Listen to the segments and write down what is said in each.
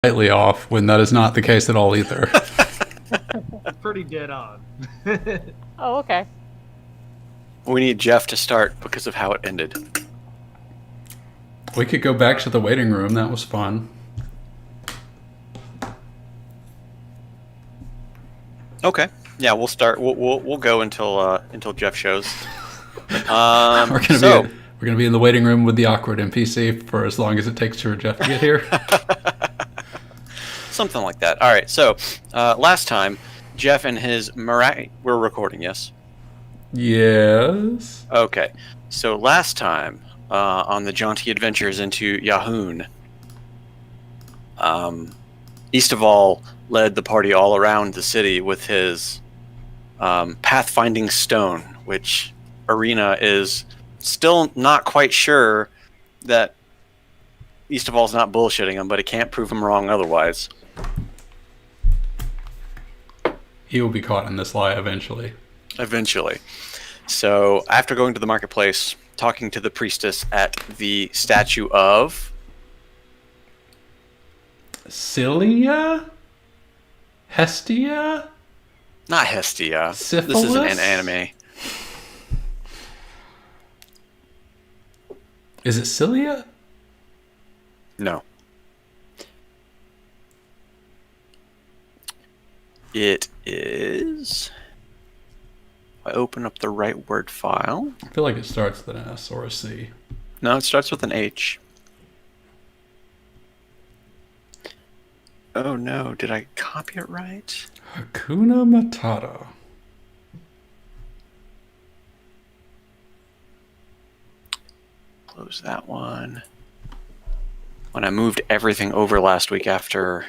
slightly off when that is not the case at all either. Pretty dead on. Oh, okay. We need Jeff to start because of how it ended. We could go back to the waiting room. That was fun. Okay. Yeah, we'll start. We'll go until Jeff shows. We're gonna be in the waiting room with the awkward NPC for as long as it takes for Jeff to get here. Something like that. All right. So last time, Jeff and his we're recording. Yes. Yes. Okay. So last time on the jaunty adventures into Yahoon, Eastaval led the party all around the city with his pathfinding stone, which Arena is still not quite sure that Eastaval's not bullshitting him, but he can't prove him wrong otherwise. He will be caught in this lie eventually. Eventually. So after going to the marketplace, talking to the priestess at the statue of Cilia? Hestia? not Hestia. Syphilis? This isn't an anime. Is it Cilia? No. It is. If I open up the right word file. I feel like it starts with an S or a C. No, it starts with an H. Oh no, did I copy it right? Hakuna Matata. Close that one. When I moved everything over last week after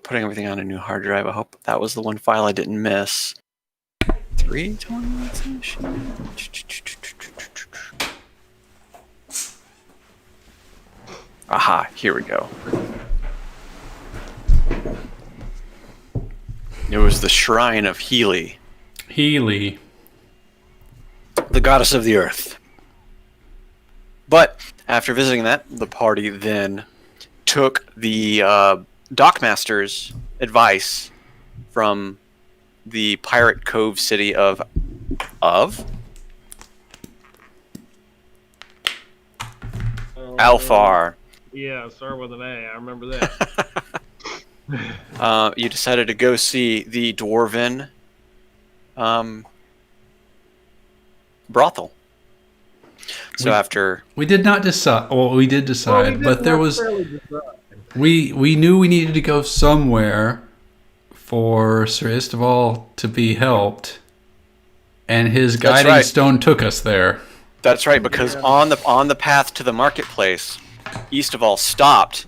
putting everything on a new hard drive, I hope that was the one file I didn't miss. 3 tournaments. Aha, here we go. It was the Shrine of Healy, Healy. the goddess of the earth. But after visiting that, the party then took the Dockmaster's advice from the Pirate Cove city of Alfar. Yeah, start with an A. I remember that. You decided to go see the Dwarven brothel. So after We did not decide. Well, we did decide, but there was. We knew we needed to go somewhere for Sir Istaval to be helped, and his guiding right. stone took us there. That's right, because on the path to the marketplace, Eastaval stopped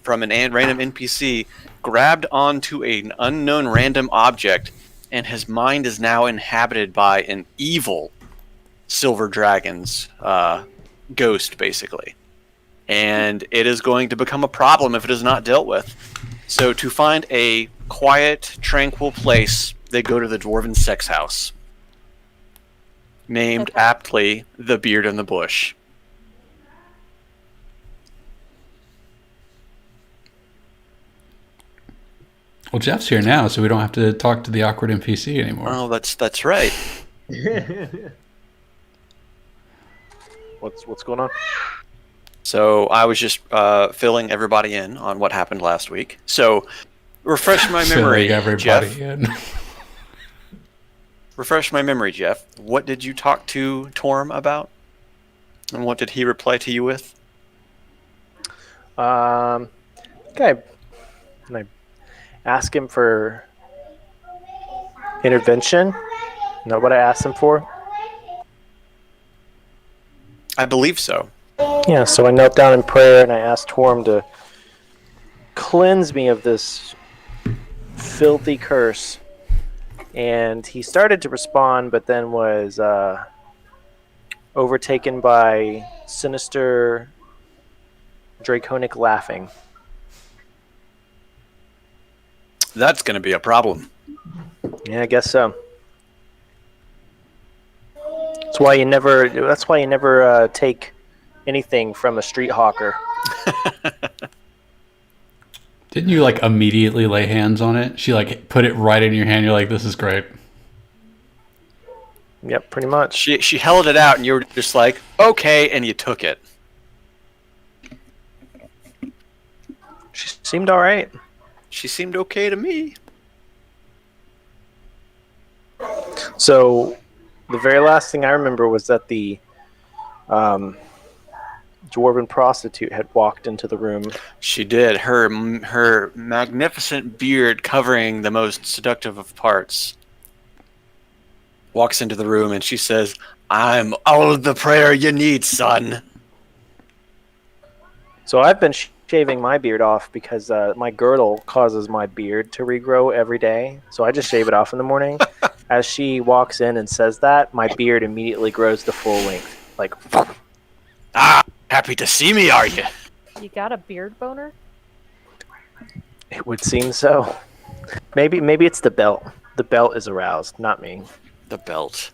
from an random NPC, grabbed onto an unknown random object, and his mind is now inhabited by an evil silver dragon's ghost, basically. And it is going to become a problem if it is not dealt with. So to find a quiet, tranquil place, they go to the Dwarven Sex House, named aptly the Beard in the Bush. Well, Jeff's here now, so we don't have to talk to the awkward NPC anymore. Oh, that's right. What's going on? So I was just filling everybody in on what happened last week. So refresh my memory, Filling everybody Jeff. in. Refresh my memory, Jeff. What did you talk to Torm about? And what did he reply to you with? Okay. And I ask him for intervention. Is that what I asked him for? I believe so. Yeah, so I knelt down in prayer and I asked Torm to cleanse me of this filthy curse. And he started to respond, but then was overtaken by sinister, draconic laughing. That's going to be a problem. Yeah, I guess so. That's why you never take anything from a street hawker. Didn't you like immediately lay hands on it? She like put it right in your hand. You're like, this is great. Yep, pretty much. She held it out, and you were just like, okay, and you took it. She seemed all right. She seemed okay to me. So, the very last thing I remember was that the dwarven prostitute had walked into the room. She did. Her magnificent beard covering the most seductive of parts. Walks into the room and she says, I'm all the prayer you need, son. So I've been shaving my beard off because my girdle causes my beard to regrow every day. So I just shave it off in the morning. As she walks in and says that, my beard immediately grows to full length. Like, Ah, happy to see me, are you? You got a beard boner? it would seem so. Maybe it's the belt. The belt is aroused, not me. The belt.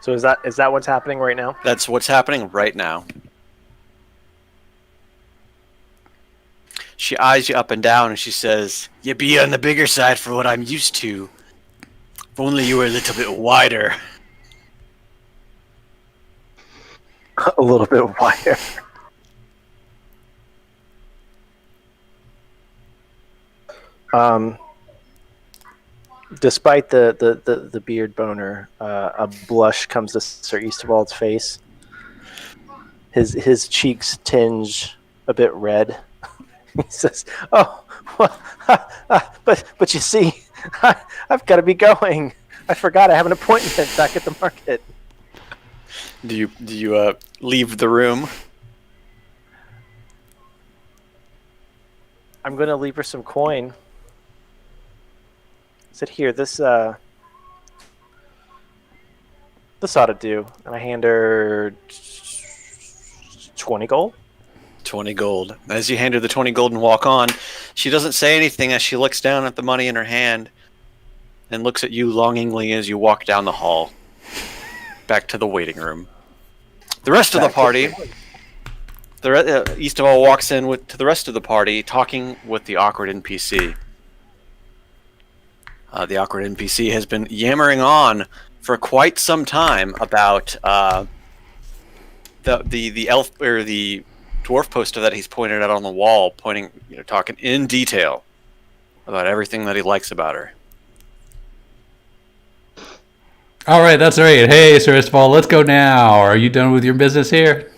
So is that what's happening right now? That's what's happening right now. She eyes you up and down and she says, you be on the bigger side for what I'm used to. If only you were a little bit wider. A little bit wider. Despite the beard boner, a blush comes to Sir Easterwald's face. His cheeks tinge a bit red. He says, "Oh, well, but you see, I've got to be going. I forgot I have an appointment back at the market." Do you leave the room? I'm going to leave her some coin. I said, "Here, this ought to do." And I hand her 20 gold. 20 gold. As you hand her the 20 gold and walk on, she doesn't say anything as she looks down at the money in her hand and looks at you longingly as you walk down the hall back to the waiting room. The rest of the party, Easterwald walks in to the rest of the party talking with the awkward NPC. The awkward NPC has been yammering on for quite some time about the elf or the dwarf poster that he's pointed out on the wall, talking in detail about everything that he likes about her. All right, that's right. Hey, Sir Istval, let's go now. Are you done with your business here?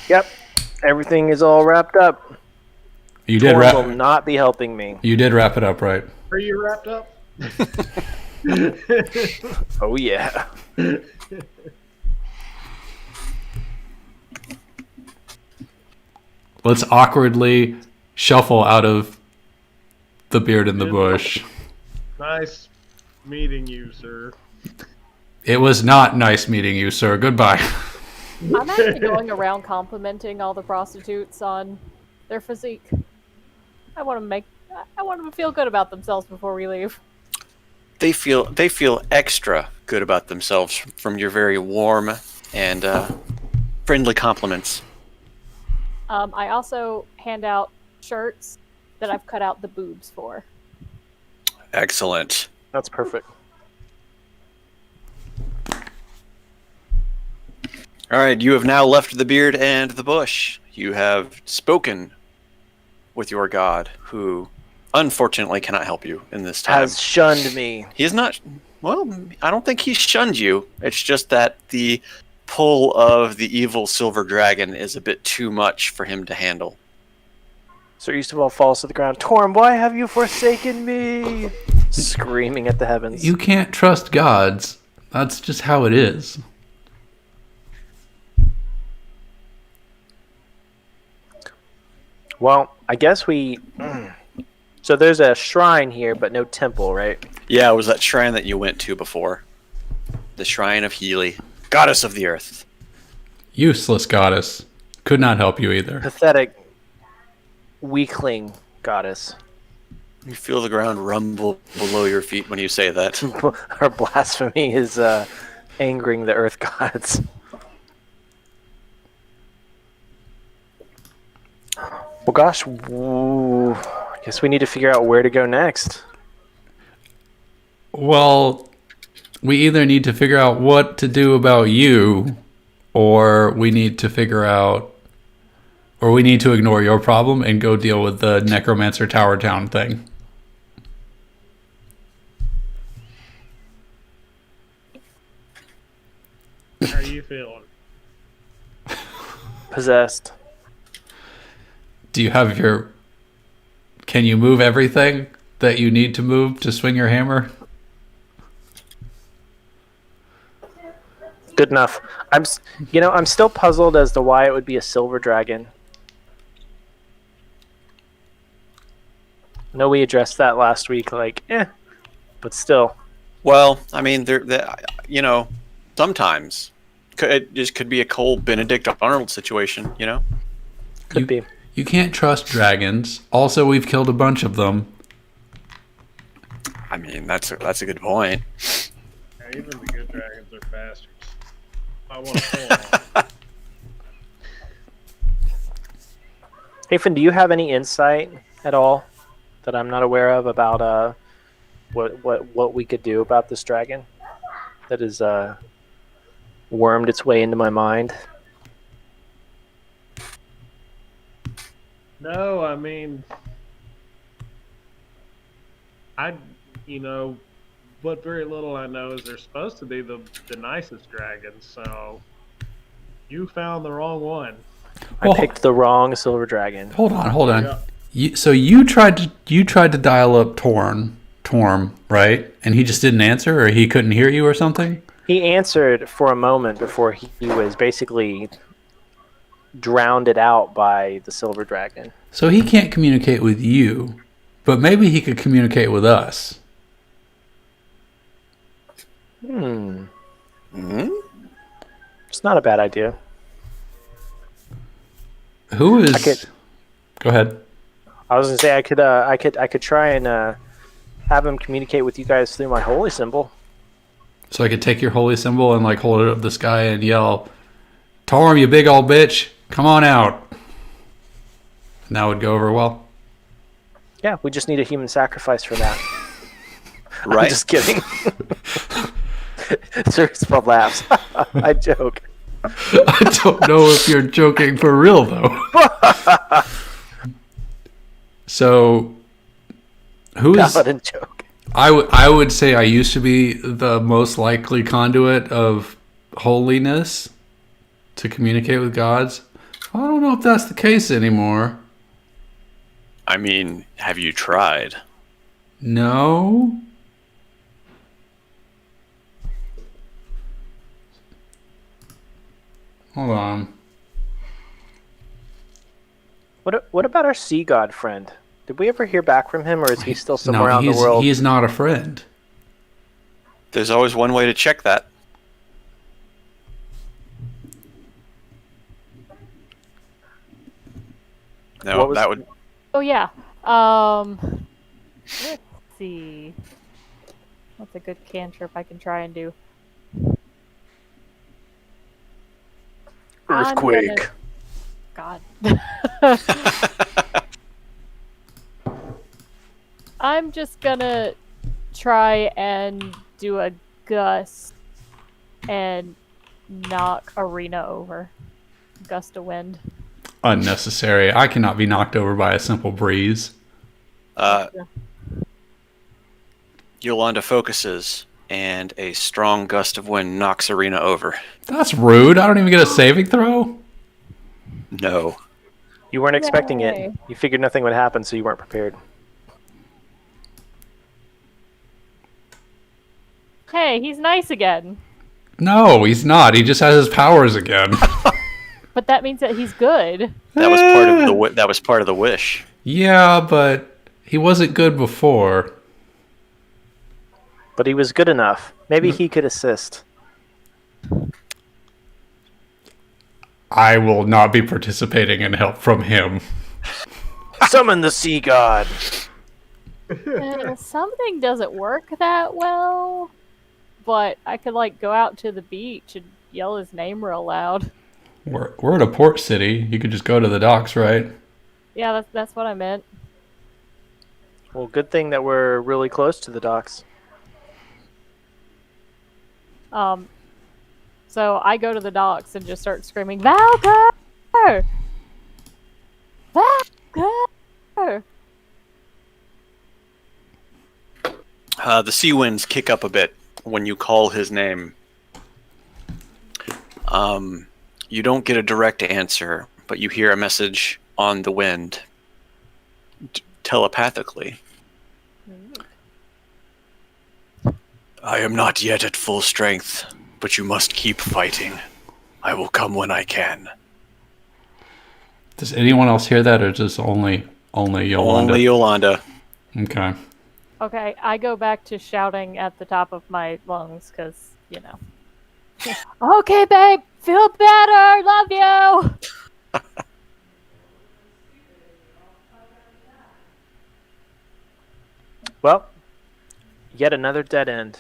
Yep, everything is all wrapped up. You did Torm wrap. will not be helping me. You did wrap it up, right? Are you wrapped up? Oh yeah. Let's awkwardly shuffle out of the beard in the bush. Nice meeting you, sir. It was not nice meeting you, sir. Goodbye. I'm actually going around complimenting all the prostitutes on their physique. I want them to feel good about themselves before we leave. They feel extra good about themselves from your very warm and friendly compliments. I also hand out shirts that I've cut out the boobs for. Excellent. That's perfect. All right, you have now left the beard and the bush. You have spoken with your god, who unfortunately cannot help you in this time. Has shunned me. He is not. Well, I don't think he's shunned you. It's just that the pull of the evil silver dragon is a bit too much for him to handle. Sir Easterwald falls to the ground. Torm, why have you forsaken me? Screaming at the heavens. You can't trust gods. That's just how it is. Well, I guess we... So there's a shrine here, but no temple, right? Yeah, it was that shrine that you went to before. The Shrine of Healy, goddess of the earth. Useless goddess. Could not help you either. Pathetic, weakling goddess. You feel the ground rumble below your feet when you say that. Her blasphemy is angering the earth gods. Well, gosh, I guess we need to figure out where to go next. Well, we either need to figure out what to do about you, or we need to figure out, or we need to ignore your problem and go deal with the Necromancer Tower Town thing. How are you feeling? Possessed. Do you have your... Can you move everything that you need to move to swing your hammer? Good enough. I'm still puzzled as to why it would be a silver dragon. I know we addressed that last week, but still. Well, I mean, sometimes it just could be a Cole Benedict Arnold situation, Could be. You can't trust dragons. Also, we've killed a bunch of them. I mean, that's a good point. Yeah, even the good dragons are bastards. I want to pull them. Hayfen, do you have any insight at all that I'm not aware of about what we could do about this dragon that has wormed its way into my mind? No, I mean, what very little I know is they're supposed to be the nicest dragons, so you found the wrong one. I picked the wrong silver dragon. Hold on. Yeah. So you tried to dial up Torm, right? And he just didn't answer, or he couldn't hear you or something? He answered for a moment before he was basically drowned out by the silver dragon. So he can't communicate with you, but maybe he could communicate with us. It's not a bad idea. Who is... Go ahead. I was gonna say I could try and have him communicate with you guys through my holy symbol. So I could take your holy symbol and hold it up to the sky and yell, "Torm, you big old bitch, come on out." And that would go over well. Yeah, we just need a human sacrifice for that. Right? I'm just kidding. Serious Bob laughs. I joke. I don't know if you're joking for real, though. So, who is... Paladin joke. I would say I used to be the most likely conduit of holiness to communicate with gods. I don't know if that's the case anymore. I mean, have you tried? No. Hold on. What about our sea god friend? Did we ever hear back from him, or is he still somewhere out in the world? He is not a friend. There's always one way to check that. No, that would... Oh yeah. Let's see. What's a good cantrip I can try and do? Earthquake. God. I'm just gonna try and do a gust and knock Arena over. Gust of wind. Unnecessary. I cannot be knocked over by a simple breeze. Yolanda focuses, and a strong gust of wind knocks Arena over. That's rude. I don't even get a saving throw. No. You weren't expecting Yay. it. You figured nothing would happen, so you weren't prepared. Hey, he's nice again. No, he's not. He just has his powers again. But that means that he's good. That was part of the that was part of the wish. Yeah, but he wasn't good before. But he was good enough. Maybe he could assist. I will not be participating in help from him. Summon the sea god. Something doesn't work that well. but I could like go out to the beach and yell his name real loud. We're in a port city. You could just go to the docks, right? Yeah, that's what I meant. Well, good thing that we're really close to the docks. So I go to the docks and just start screaming, Valkyr! Valkyr! The sea winds kick up a bit when you call his name. You don't get a direct answer, but you hear a message on the wind telepathically. I am not yet at full strength, but you must keep fighting. I will come when I can. Does anyone else hear that, or just only Yolanda? Only Yolanda. Okay. Okay, I go back to shouting at the top of my lungs, because, you know. Okay, babe! Feel better! Love you! Well, yet another dead end.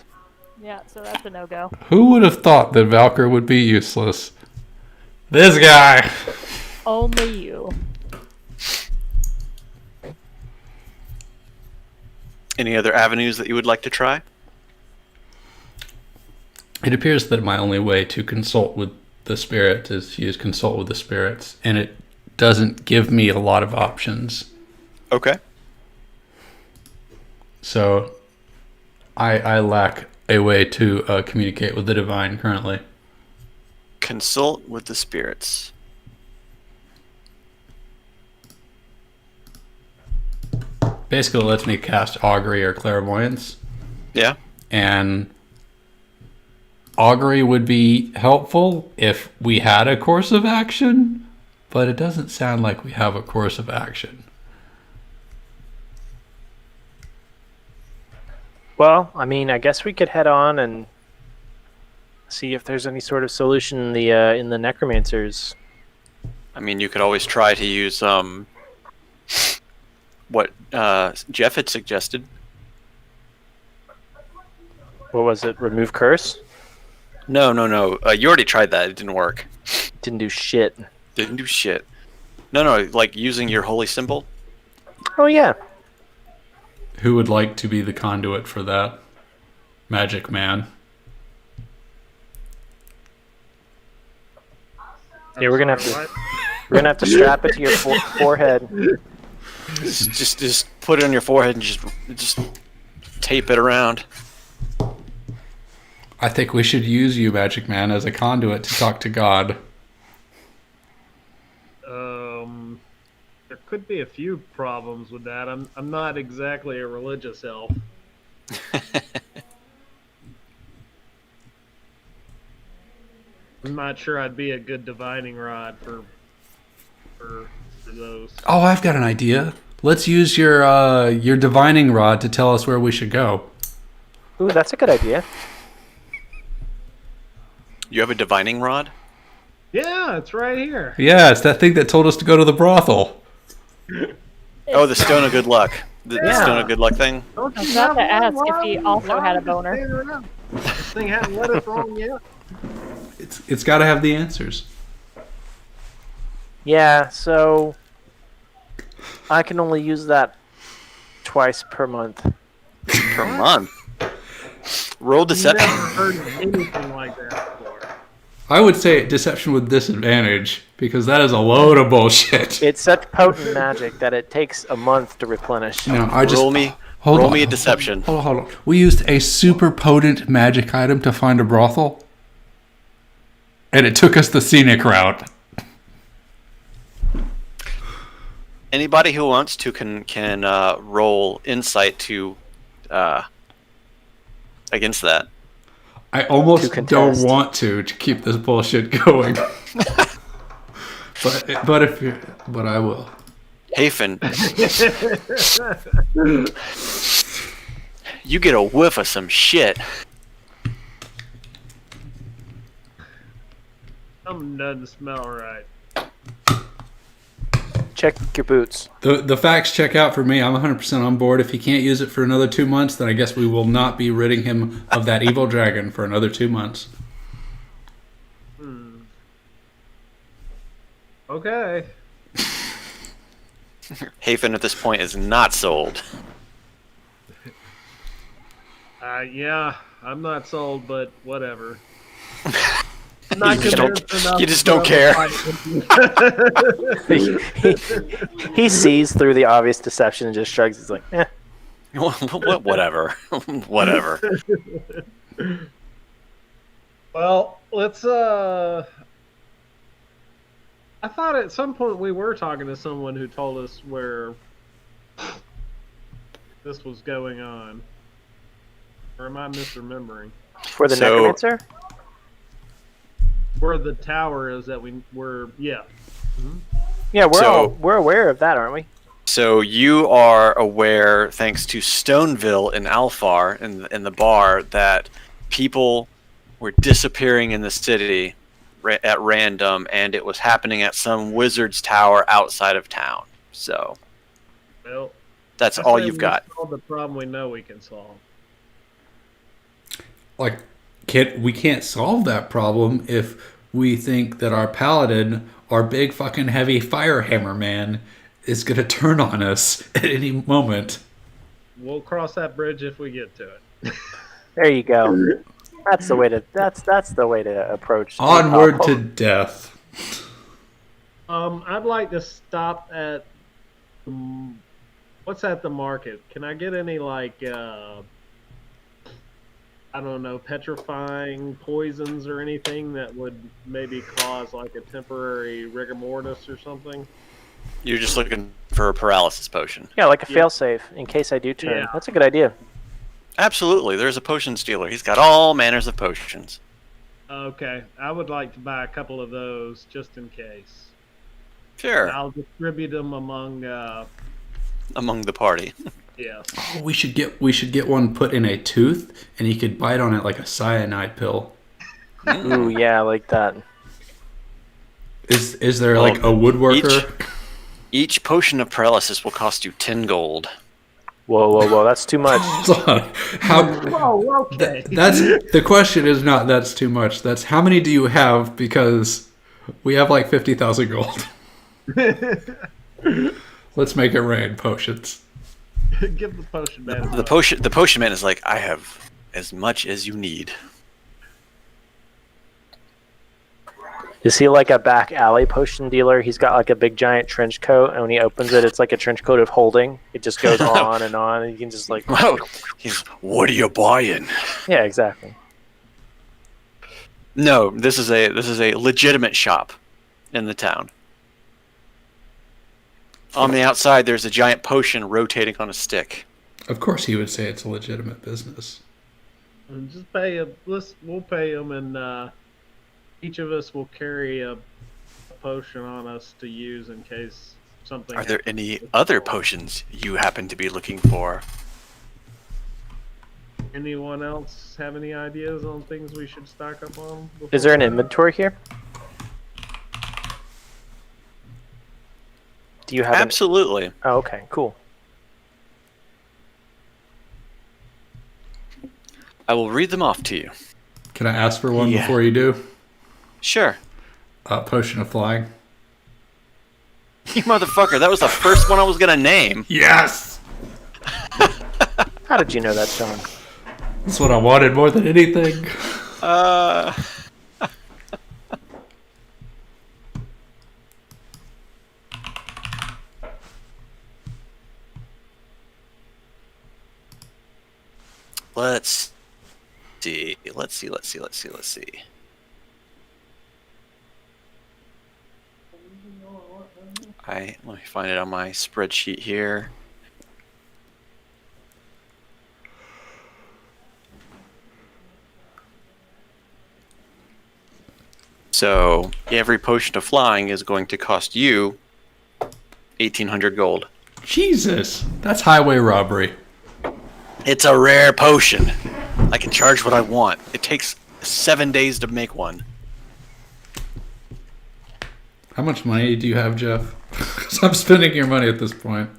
Yeah, so that's a no-go. Who would have thought that Valkyr would be useless? This guy! Only you. Any other avenues that you would like to try? It appears that my only way to consult with the spirit is to use consult with the spirits, and it doesn't give me a lot of options. Okay. So I lack a way to communicate with the divine currently. Consult with the spirits. Basically, it lets me cast augury or clairvoyance, Yeah. and augury would be helpful if we had a course of action, but it doesn't sound like we have a course of action. Well, I mean, I guess we could head on and see if there's any sort of solution in the necromancers. I mean, you could always try to use what Jeff had suggested. What was it? Remove curse? No. You already tried that. It didn't work. Didn't do shit. Didn't do shit. No, like using your holy symbol. Oh yeah. Who would like to be the conduit for that? Magic Man. Yeah, we're gonna have to strap it to your forehead. Just put it on your forehead and just tape it around. I think we should use you, Magic Man, as a conduit to talk to God. There could be a few problems with that. I'm not exactly a religious elf. I'm not sure I'd be a good divining rod for those. Oh, I've got an idea. Let's use your divining rod to tell us where we should go. Ooh, that's a good idea. You have a divining rod? Yeah, it's right here. Yeah, it's that thing that told us to go to the brothel. Oh, the Stone of Good Luck. The Yeah. Stone of Good Luck thing? Don't I was you about to have ask one? if he Why- also why had a are you boner. standing around? This thing hasn't let us wrong yet. It's got to have the answers. Yeah, so I can only use that twice per month. Per month. Roll I've deception. never heard of anything like that before. I would say deception with disadvantage, because that is a load of bullshit. It's such potent magic that it takes a month to replenish. No, I just Roll me a deception. Hold on. We used a super potent magic item to find a brothel, and it took us the scenic route. Anybody who wants to can roll insight to against that. I almost To don't contest. want to keep this bullshit going, but I will. Hafen, you get a whiff of some shit. Something doesn't smell right. check your boots. The facts check out for me. I'm 100% on board. If he can't use it for another 2 months, then I guess we will not be ridding him of that evil dragon for another 2 months. Okay. Hafen at this point is not sold. Yeah, I'm not sold, but whatever. You just don't care. He sees through the obvious deception and just shrugs. He's like, eh. Whatever. Whatever. Well, let's. I thought at some point we were talking to someone who told us where this was going on. Or am I misremembering? For the necromancer? Where the tower is that we're yeah. Yeah, So- we're aware of that, aren't we? So you are aware, thanks to Stoneville in Alfar, in the bar, that people were disappearing in the city at random, and it was happening at some wizard's tower outside of town. So Well, that's I all say you've we got. solve the problem we know we can solve. Like, we can't solve that problem if we think that our paladin, our big fucking heavy fire hammer man, is going to turn on us at any moment. We'll cross that bridge if we get to it. There you go. That's the way to approach. Onward to death. I'd like to stop at what's at the market. Can I get any like I don't know, petrifying poisons or anything that would maybe cause like a temporary rigor mortis or something? You're just looking for a paralysis potion. Yeah, like a failsafe in case I do turn. Yeah. That's a good idea. Absolutely. There's a potion dealer. He's got all manners of potions. Okay, I would like to buy a couple of those just in case. Sure. I'll distribute them among Among the party. yeah. Oh, we should get one put in a tooth, and he could bite on it like a cyanide pill. Ooh, yeah, I like that. Is there like a woodworker? Each potion of paralysis will cost you 10 gold. Whoa, that's too much. Hold on. How? Oh, okay. That's the question. Is not that's too much. That's how many do you have? Because we have like 50,000 gold. Let's make it rain potions. Give the potion man. The potion man is like, I have as much as you need. Is he like a back alley potion dealer? He's got like a big giant trench coat, and when he opens it, it's like a trench coat of holding. It just goes on, and you can just like... Wow. What are you buying? Yeah, exactly. No, this is a legitimate shop in the town. On the outside, there's a giant potion rotating on a stick. Of course, he would say it's a legitimate business. And just pay him. We'll pay him, and each of us will carry a potion on us to use in case something. Are there happens. any other potions you happen to be looking for? Anyone else have any ideas on things we should stock up on? Is there an before- inventory here? Do you have an... Absolutely. Oh, okay, cool. I will read them off to you. Can I ask for one Yeah. before you do? Sure. Potion of flying. You motherfucker, that was the first one I was gonna name. Yes. How did you know that, Sean? That's what I wanted more than anything. Let's see. Let me find it on my spreadsheet here. So every potion of flying is going to cost you 1,800 gold. Jesus, that's highway robbery. It's a rare potion. I can charge what I want. It takes 7 days to make one. How much money do you have, Jeff? 'Cause I'm spending your money at this point.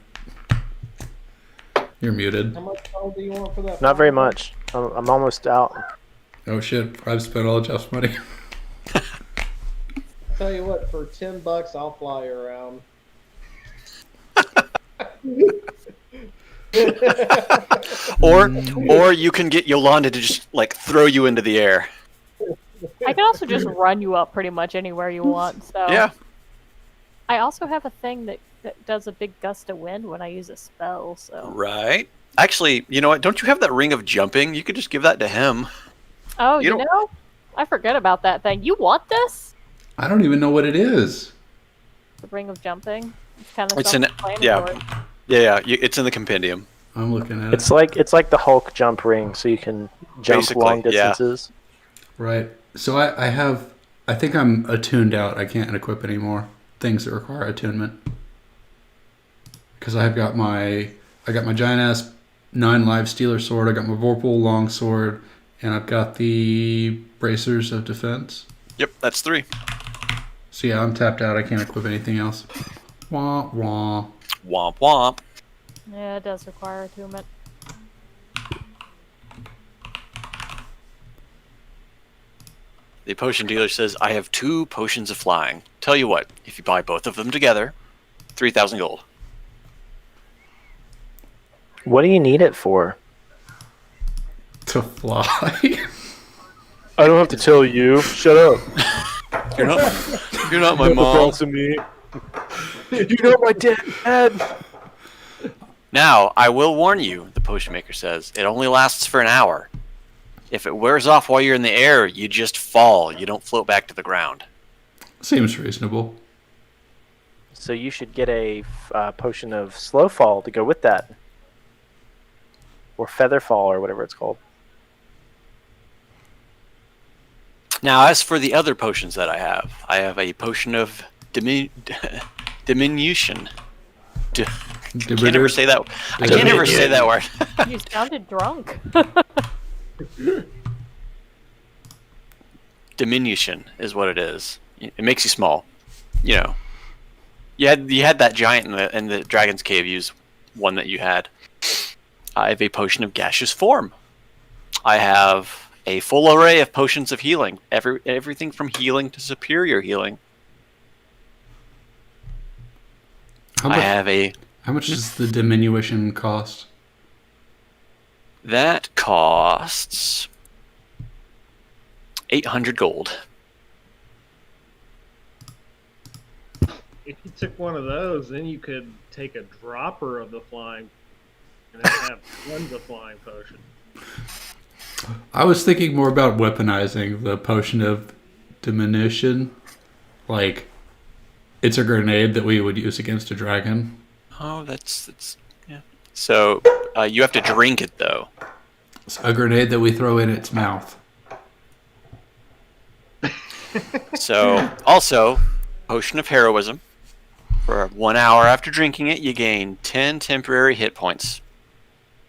You're muted. How much gold do you want for that? Not very much. I'm almost out. Oh shit! I've spent all of Jeff's money. Tell you what, for $10, I'll fly you around. Or you can get Yolanda to just like throw you into the air. I can also just run you up pretty much anywhere you want. So Yeah. I also have a thing that does a big gust of wind when I use a spell. So Right. Actually, you know what? Don't you have that ring of jumping? You could just give that to him. oh, You you don't- know, I forget about that thing. You want this? I don't even know what it is. The ring of jumping. It's kind of It's an- self-explanatory. Yeah, it's in the compendium. I'm looking at It's like the Hulk jump ring, so you can jump Basically, long yeah. distances. it. Right. So I think I'm attuned out. I can't equip anymore things that require attunement. Because I got my giant ass 9 live stealer sword. I got my Vorpal long sword, and I've got the bracers of defense. Yep, that's 3. So yeah, I'm tapped out. I can't equip anything else. Wah wah. Womp womp. Yeah, it does require attunement. The potion dealer says, I have 2 potions of flying. Tell you what, if you buy both of them together, 3,000 gold. What do you need it for? To fly. I don't have to tell you. Shut up. You're not my mom. to me. You know my dad. Now, I will warn you, the potion maker says, it only lasts for an hour. If it wears off while you're in the air, you just fall. You don't float back to the ground. Seems reasonable. So you should get a potion of slow fall to go with that, or feather fall, or whatever it's called. Now, as for the other potions that I have a potion of diminution. I can't ever say that. I can't ever say that word. You sounded drunk. Diminution is what it is. It makes you small. You know. You had that giant in the dragon's cave use one that you had. I have a potion of gaseous form. I have a full array of potions of healing. Everything from healing to superior healing. How I much, have a how much does the diminution cost? that costs 800 gold. If you took one of those, then you could take a dropper of the flying and then have tons of flying potion. I was thinking more about weaponizing the potion of diminution. Like, it's a grenade that we would use against a dragon. Oh, that's yeah. So you have to drink it though. It's a grenade that we throw in its mouth. So also, potion of heroism. For 1 hour after drinking it, you gain 10 temporary hit points.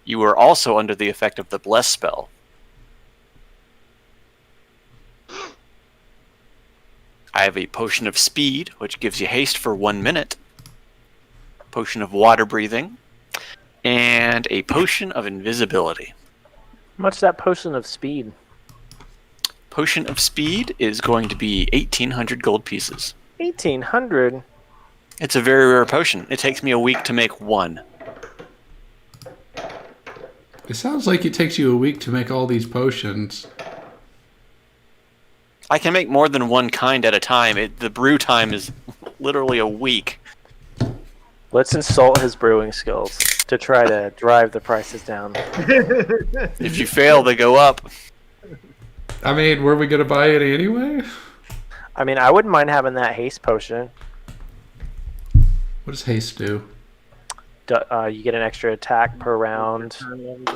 You are also under the effect of the bless spell. I have a potion of speed, which gives you haste for 1 minute. Potion of water breathing, and a potion of invisibility. How much is that potion of speed? Potion of speed is going to be 1,800 gold pieces. 1,800. It's a very rare potion. It takes me a week to make one. It sounds like it takes you a week to make all these potions. I can make more than one kind at a time. The brew time is literally a week. Let's insult his brewing skills to try to drive the prices down. If you fail, they go up. I mean, were we going to buy it anyway? I mean, I wouldn't mind having that haste potion. What does haste do? You get an extra attack per round.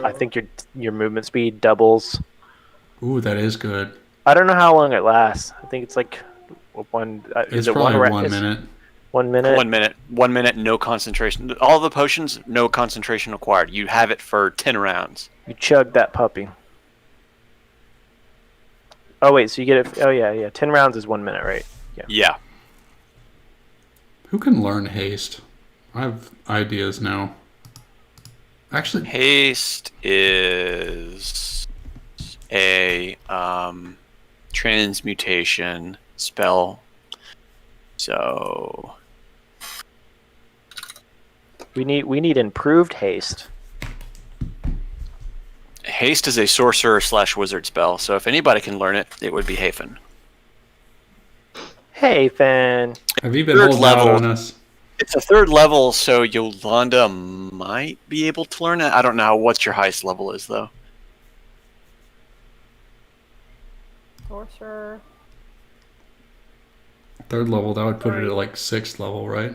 I think your movement speed doubles. Ooh, that is good. I don't know how long it lasts. I think it's like one. It's is it probably one 1 minute. 1 minute. 1 minute. 1 minute, no concentration. All the potions, no concentration required. You have it for 10 rounds. You chug that puppy. Oh wait, so you get it. Oh yeah. 10 rounds is 1 minute, right? Yeah. Who can learn haste? I have ideas now. Actually, Haste is a transmutation spell. So We need improved haste. haste is a sorcerer / wizard spell. So if anybody can learn it, it would be Hafen. Hey, Fan. have you been Third holding out level. on us? It's a 3rd level, so Yolanda might be able to learn it. I don't know what your highest level is, though. Sorcerer. 3rd level, that would put it at like 6th level, right?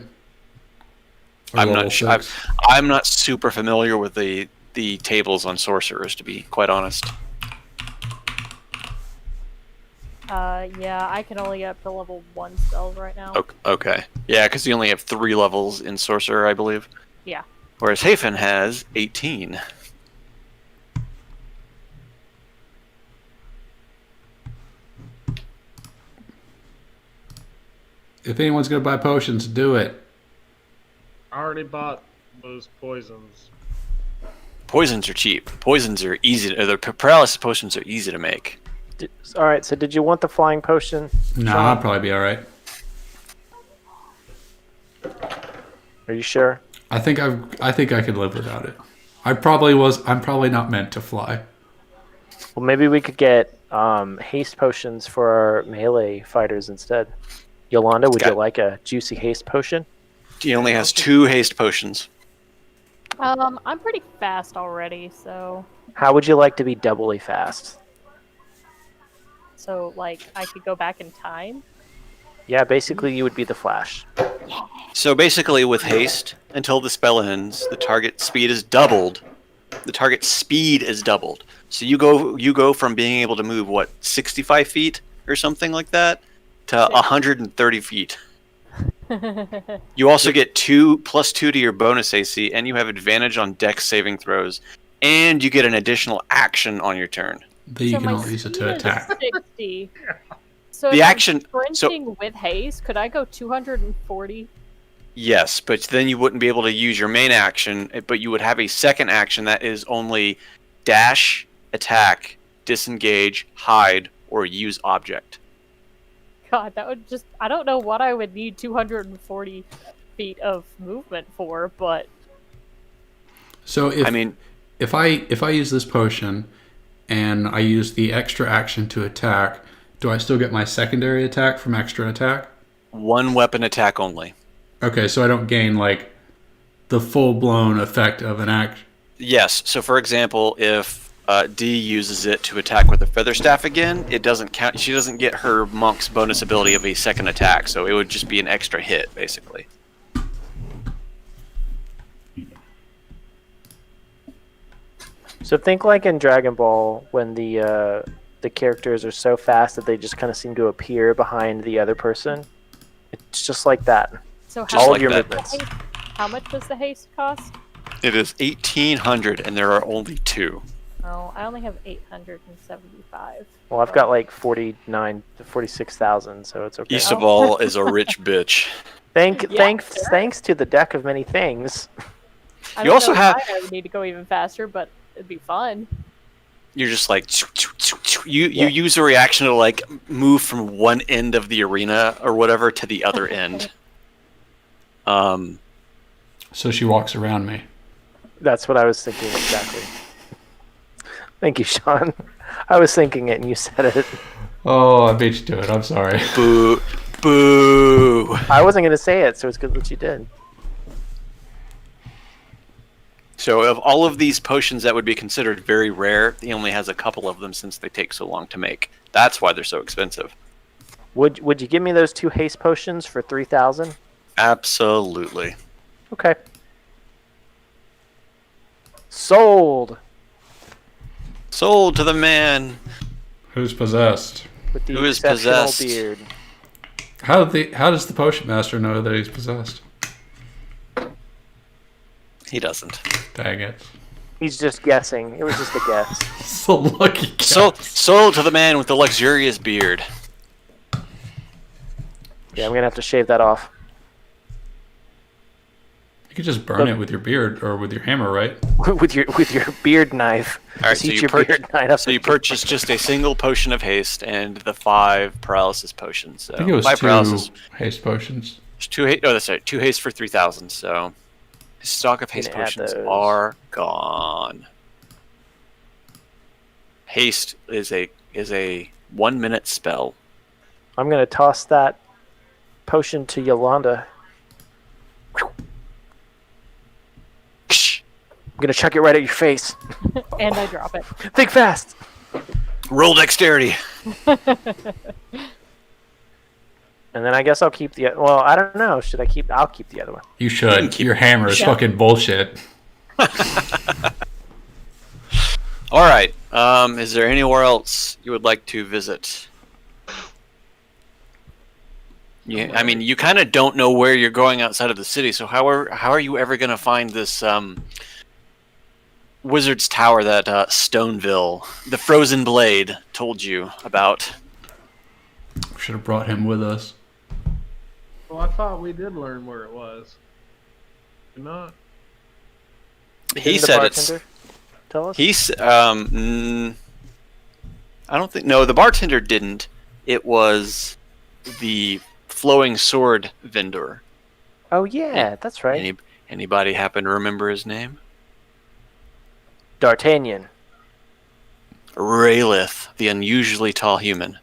Or I'm level not sure. 6. I'm not super familiar with the tables on sorcerers, to be quite honest. Yeah, I can only get up to level 1 spells right now. Okay. Yeah, because you only have 3 levels in sorcerer, I believe. Yeah. Whereas Hafen has 18. If anyone's gonna buy potions, do it. I already bought those poisons. Poisons are cheap. Poisons are easy. The paralysis potions are easy to make. All right. So, did you want the flying potion? No, Sean? I'll probably be all right. Are you sure? I think I could live without it. I'm probably not meant to fly. Well, maybe we could get haste potions for our melee fighters instead. Yolanda, would you Got- like a juicy haste potion? He only has 2 haste potions. I'm pretty fast already, so How would you like to be doubly fast? like I could go back in time. Yeah, basically you would be the Flash. So basically, with haste, until the spell ends, the target speed is doubled. The target speed is doubled. So you go from being able to move 65 feet or something like that to 130 feet. You also get +2 to your bonus AC, and you have advantage on Dex saving throws, and you get an additional action on your turn. But you So can my only use it speed to is attack. 60. So The if I'm action- so- sprinting with haste, could I go 240? Yes, but then you wouldn't be able to use your main action, but you would have a second action that is only dash, attack, disengage, hide, or use object. God, that would just... I don't know what I would need 240 feet of movement for, but... So I mean, if I use this potion and I use the extra action to attack, do I still get my secondary attack from extra attack? 1 weapon attack only. Okay, so I don't gain like the full blown effect of an action. Yes. So, for example, if D uses it to attack with a feather staff again, it doesn't count. She doesn't get her monk's bonus ability of a second attack, so it would just be an extra hit, basically. So think like in Dragon Ball when the characters are so fast that they just kind of seem to appear behind the other person. It's just like that. So Just how All like of your that. movements. How much does the haste cost? It is 1,800, and there are only 2. Oh, I only have 875. Well, I've got like 46,000, so it's okay. East of all is a rich bitch. Yeah, sure. Thanks to the deck of many things. I You don't also know have- why I would need to go even faster, but it'd be fun. You're just like you use a reaction to like move from one end of the arena or whatever to the other end. So she walks around me. That's what I was thinking exactly. Thank you, Sean. I was thinking it and you said it. Oh, I beat you to it. I'm sorry. Boo, boo. I wasn't going to say it, so it's good that you did. So of all of these potions that would be considered very rare, he only has a couple of them since they take so long to make. That's why they're so expensive. Would you give me those 2 haste potions for 3,000? Absolutely. Okay. Sold. Sold to the man. Who's possessed? With the Who is exceptional possessed? beard. How does the potion master know that he's possessed? He doesn't. Dang it. He's just guessing. It was just a guess. It's a lucky guess. Sold to the man with the luxurious beard. Yeah, I'm going to have to shave that off. You could just burn it with your beard or with your hammer, right? with your beard knife. All right, Just so eat you, your beard knife up. so you purchase just a single potion of haste and the 5 paralysis potions. So I think it was 5 two paralysis. haste potions. There's 2 haste. Oh, that's right. 2 haste for 3,000. So his stock of haste Gonna add potions those. are gone. Haste is a 1-minute spell. I'm gonna toss that potion to Yolanda. I'm gonna chuck it right at your face. And I drop it. Think fast. Roll dexterity. And then I guess I'll keep the. Well, I don't know. Should I keep? I'll keep the other one. You should. keep- Your hammer is Yeah. fucking bullshit. All right. Is there anywhere else you would like to visit? Yeah, I mean, you kind of don't know where you're going outside of the city. So how are you ever going to find this Wizard's Tower that Stoneville, the Frozen Blade, told you about? Should have brought him with us. Well, I thought we did learn where it was. Did not? He Didn't the said it's. bartender tell us? He's. I don't think. No, the bartender didn't. It was the flowing sword vendor. Oh yeah, that's right. Anybody happen to remember his name? D'Artagnan. Raylith, the unusually tall human,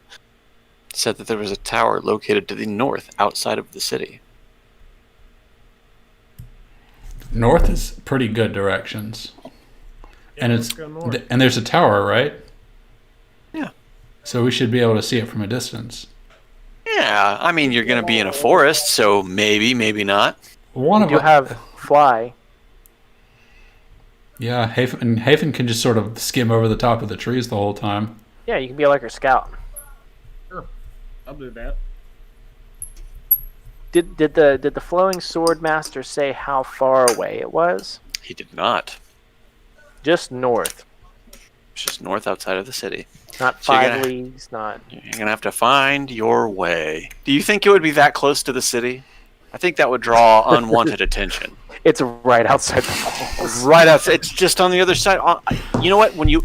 said that there was a tower located to the north outside of the city. North is pretty good directions. And let's it's go north. and there's a tower, right? Yeah. So we should be able to see it from a distance. Yeah, I mean, you're going to be in a forest, so maybe not. One of You us, have fly. yeah. Hafen can just sort of skim over the top of the trees the whole time. Yeah, you can be like her scout. I'll do that. Did the flowing sword master say how far away it was? He did not. Just north, It's just north outside of the city. not So you're 5 gonna- leagues, not. You're going to have to find your way. Do you think it would be that close to the city? I think that would draw unwanted attention. It's right outside the walls. Right outside. It's just on the other side. You know what? When you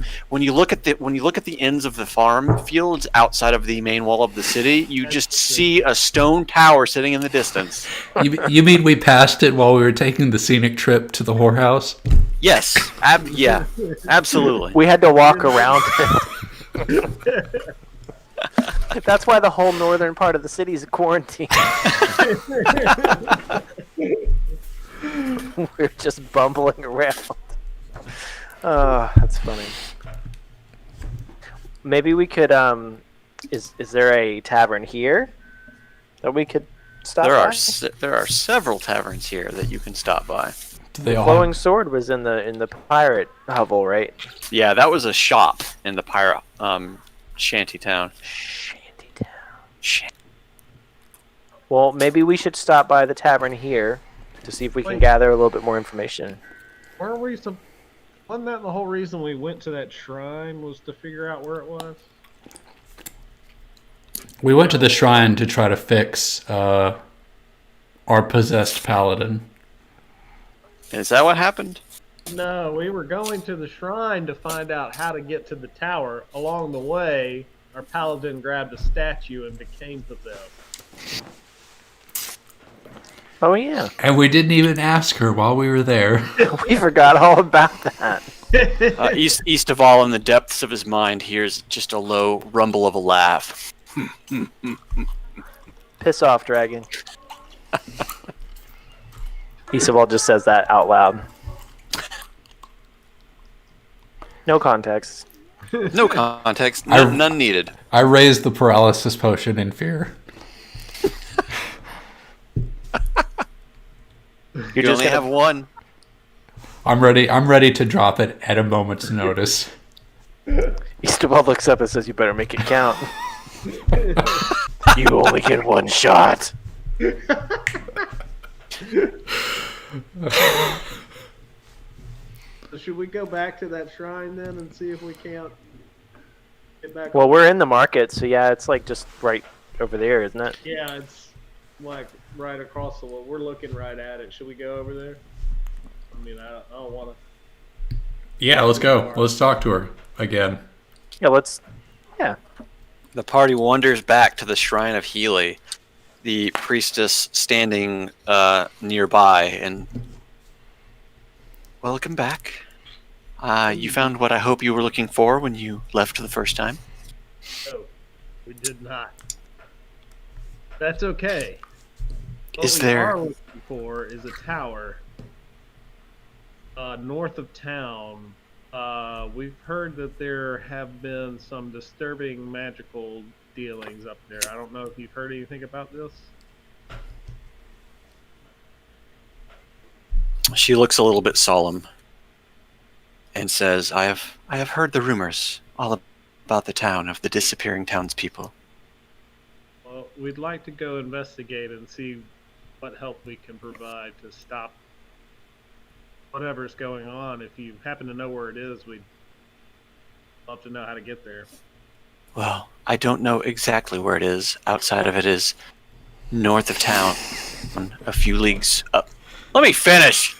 look at the ends of the farm fields outside of the main wall of the city, you just see a stone tower sitting in the distance. You mean we passed it while we were taking the scenic trip to the whorehouse? Yes. Yeah. Absolutely. We had to walk around it. That's why the whole northern part of the city is quarantined. We're just bumbling around. Oh, that's funny. Maybe we could. Is there a tavern here that we could stop There by? there are several taverns here that you can stop by. Do they all Flowing Sword was in the pirate hovel, right? Yeah, that was a shop in the pirate shanty town. Shantytown. Well, maybe we should stop by the tavern here to see if we can Wait. gather a little bit more information. Weren't we some? Wasn't that the whole reason we went to that shrine was to figure out where it was? We went to the shrine to try to fix our possessed paladin. Is that what happened? No, we were going to the shrine to find out how to get to the tower. Along the way, our paladin grabbed a statue and became possessed. Oh yeah, And we didn't even ask her while we were there. we forgot all about that. East of all, in the depths of his mind, hears just a low rumble of a laugh. Piss off, dragon. Isabel just says that out loud. No context. No context, I- none needed. I raised the paralysis potion in fear. You just only gonna- have one. I'm ready to drop it at a moment's notice. Isabel looks up and says, "You better make it count." You only get one shot. So should we go back to that shrine then and see if we can't get back? Well, we're in the market, so yeah, it's like just right over there, isn't it? Yeah, it's like right across the wall. We're looking right at it. Should we go over there? I mean, I don't want to. Yeah, let's go. Let's talk to her again. Yeah, let's. The party wanders back to the shrine of Healy, the priestess standing nearby, and welcome back. You found what I hope you were looking for when you left the first time. No, we did not. That's okay. Is What we there- are looking for is a tower north of town. We've heard that there have been some disturbing magical dealings up there. I don't know if you've heard anything about this. She looks a little bit solemn and says, I have heard the rumors all about the town of the disappearing townspeople. Well, we'd like to go investigate and see what help we can provide to stop whatever's going on. If you happen to know where it is, we'd love to know how to get there. Well, I don't know exactly where it is. Outside of it is north of town, a few leagues up. Let me finish!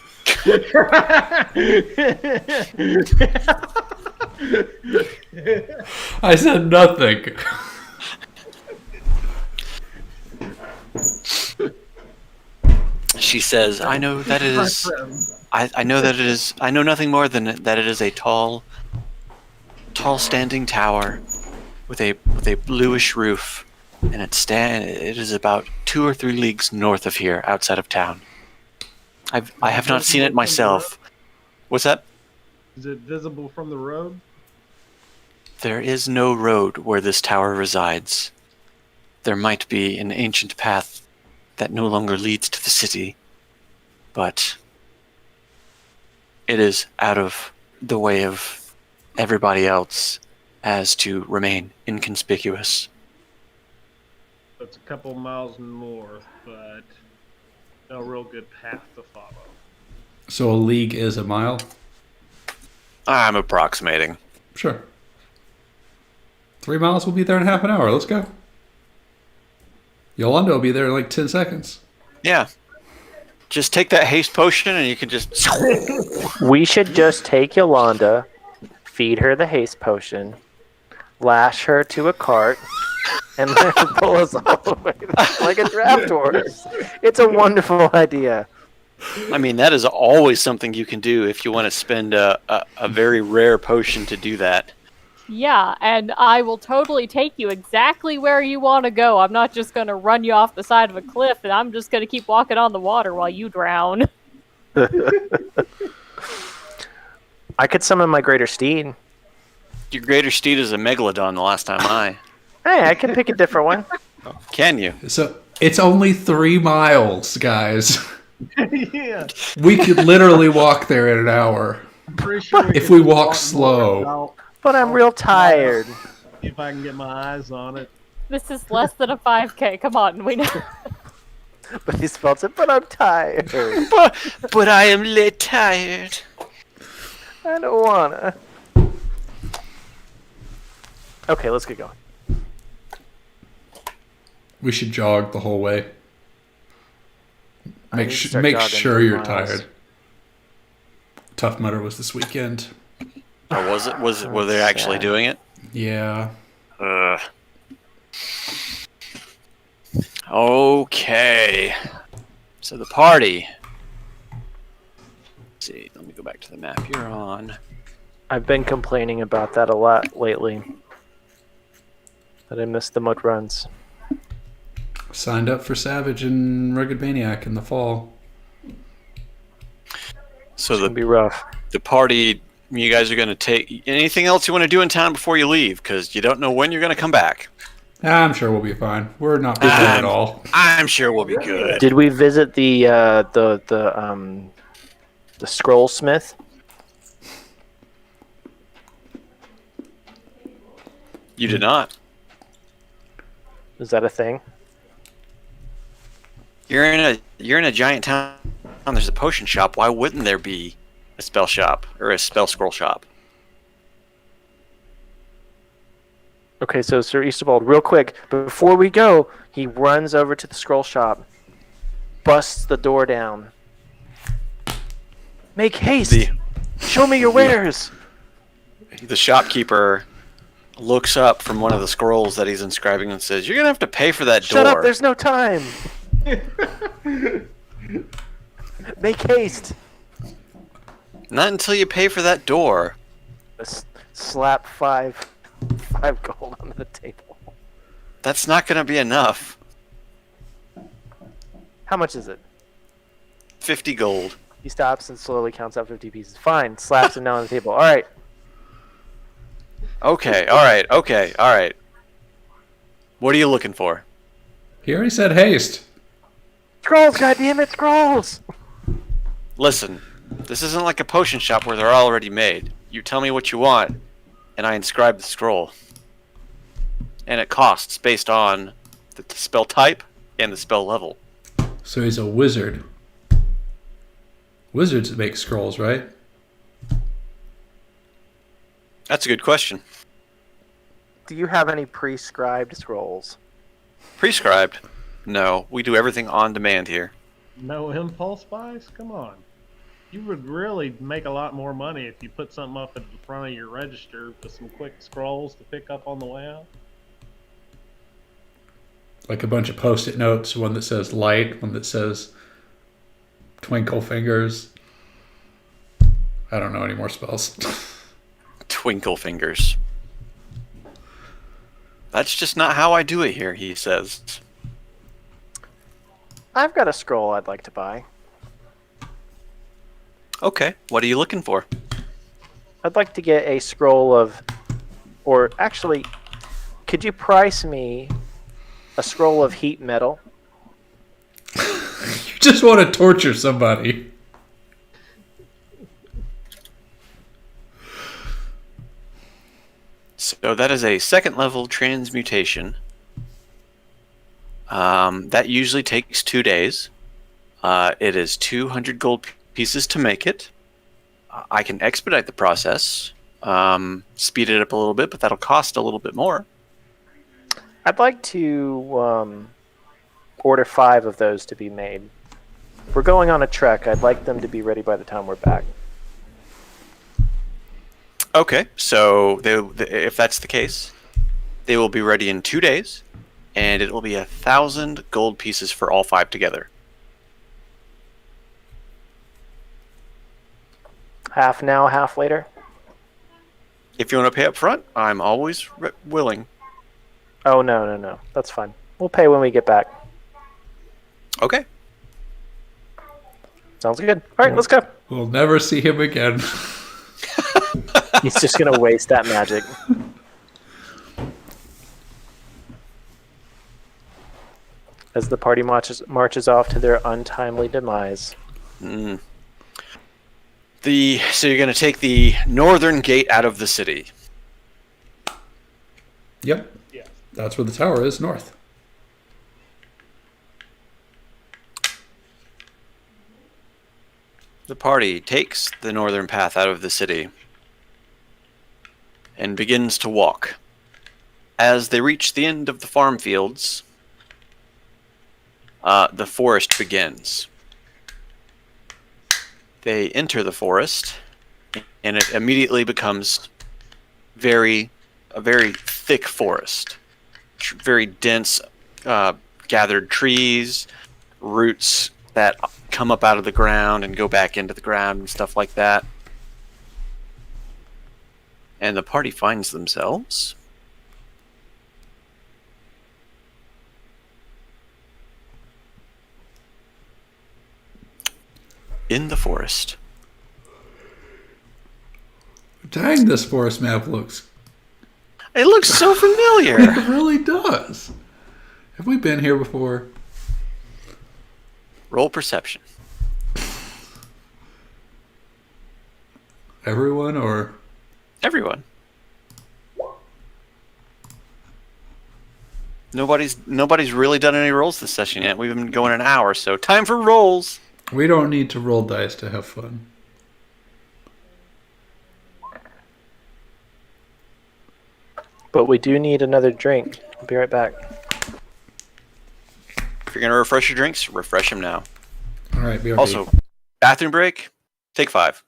I said nothing. She says, I know that it is... I know that it is... I know nothing more than that it is a tall standing tower with a bluish roof, and it is about 2 or 3 leagues north of here, outside of town. I have not seen it myself. What's that? Is it visible from the road? There is no road where this tower resides. There might be an ancient path that no longer leads to the city, but it is out of the way of everybody else as to remain inconspicuous. It's a couple miles north, but no real good path to follow. So a league is a mile? I'm approximating. Sure. 3 miles, we'll be there in half an hour. Let's go. Yolanda will be there in like 10 seconds. Yeah. Just take that haste potion and you can just... We should just take Yolanda, feed her the haste potion, lash her to a cart, and let her pull us all the way like a draft horse. It's a wonderful idea. I mean, that is always something you can do if you want to spend a very rare potion to do that. Yeah, and I will totally take you exactly where you want to go. I'm not just going to run you off the side of a cliff, and I'm just going to keep walking on the water while you drown. I could summon my greater steed. Your greater steed is a megalodon the last time Hey, I can pick a different one. Can you? So it's only 3 miles, guys. Yeah, We could literally walk there in an hour. I'm pretty sure If can we walk more. slow. I'll But I'm real tired. see if I can get my eyes on it. This is less than a 5K. Come on, we know. But he spells it, but I'm tired. But I am lit tired. I don't wanna. Okay, let's get going. We should jog the whole way. I need to start Make jogging sure 3 you're miles. tired. Tough Mudder was this weekend. Or was it? Were they actually sad. doing it? Yeah. Okay. So the party. Let's see, let me go back to the map you're on. I've been complaining about that a lot lately. That I miss the mud runs. Signed up for Savage and Rugged Maniac in the fall. So It's gonna the be rough. party, you guys are going to take anything else you want to do in town before you leave, because you don't know when you're going to come back. I'm sure we'll be fine. We're not prepared at all. I'm sure we'll be good. Did we visit the scroll smith? You did not. Is that a thing? You're in a giant town. There's a potion shop. Why wouldn't there be a spell shop or a spell scroll shop? Okay, so Sir Easterbald, real quick, before we go, he runs over to the scroll shop, busts the door down, Make haste! The Show me your wares! the shopkeeper looks up from one of the scrolls that he's inscribing and says, "You're gonna have to pay for that door." Shut up, there's no time! Make haste! Not until you pay for that door. Slap five gold on the table. That's not gonna be enough. How much is it? 50 gold. He stops and slowly counts out 50 pieces. Fine, slaps him down on the table. Alright. Okay, alright. What are you looking for? He already said haste. Scrolls, goddammit, scrolls! Listen, this isn't like a potion shop where they're already made. You tell me what you want, and I inscribe the scroll. And it costs based on the spell type and the spell level. So he's a wizard. Wizards make scrolls, right? That's a good question. Do you have any prescribed scrolls? Prescribed? No, we do everything on demand here. No impulse buys? Come on. You would really make a lot more money if you put something up at the front of your register with some quick scrolls to pick up on the way out. Like a bunch of post-it notes, one that says light, one that says twinkle fingers. I don't know any more spells. Twinkle fingers. That's just not how I do it here, he says. I've got a scroll I'd like to buy. Okay, what are you looking for? I'd like to get a scroll of... Or actually, could you price me a scroll of heat metal? You just want to torture somebody. So that is a second level transmutation. That usually takes 2 days. It is 200 gold pieces to make it. I can expedite the process, speed it up a little bit, but that'll cost a little bit more. I'd like to order 5 of those to be made. If we're going on a trek, I'd like them to be ready by the time we're back. Okay, so if that's the case, they will be ready in 2 days, and it will be 1,000 gold pieces for all 5 together. Half now, half later? If you want to pay up front, I'm always willing. Oh, no. That's fine. We'll pay when we get back. Okay. Sounds good. All right, let's go. We'll never see him again. He's just going to waste that magic. As the party marches off to their untimely demise. So you're going to take the northern gate out of the city. Yep. Yeah. That's where the tower is, north. The party takes the northern path out of the city and begins to walk. As they reach the end of the farm fields, the forest begins. They enter the forest, and it immediately becomes a very thick forest. Very dense, gathered trees, roots that come up out of the ground and go back into the ground and stuff like that. And the party finds themselves in the forest. Dang, this forest map looks... It looks so familiar. It really does. Have we been here before? Roll perception. Everyone, or... Everyone. Nobody's really done any rolls this session yet. We've been going an hour, so time for rolls. We don't need to roll dice to have fun. But we do need another drink. I'll be right back. If you're gonna refresh your drinks, refresh them now. All right, BRB. Also, bathroom break, Take 5.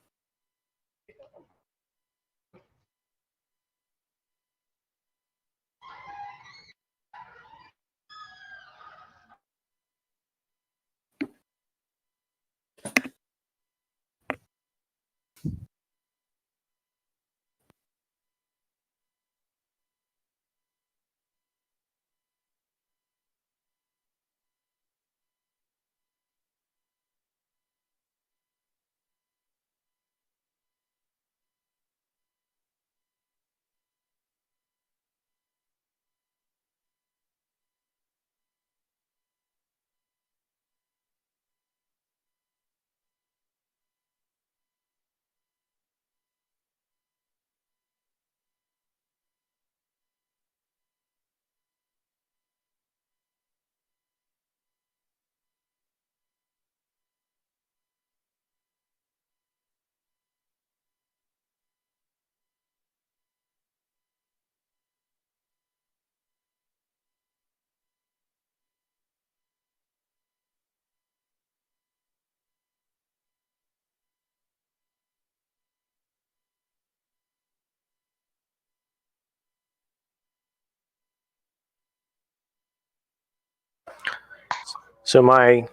So my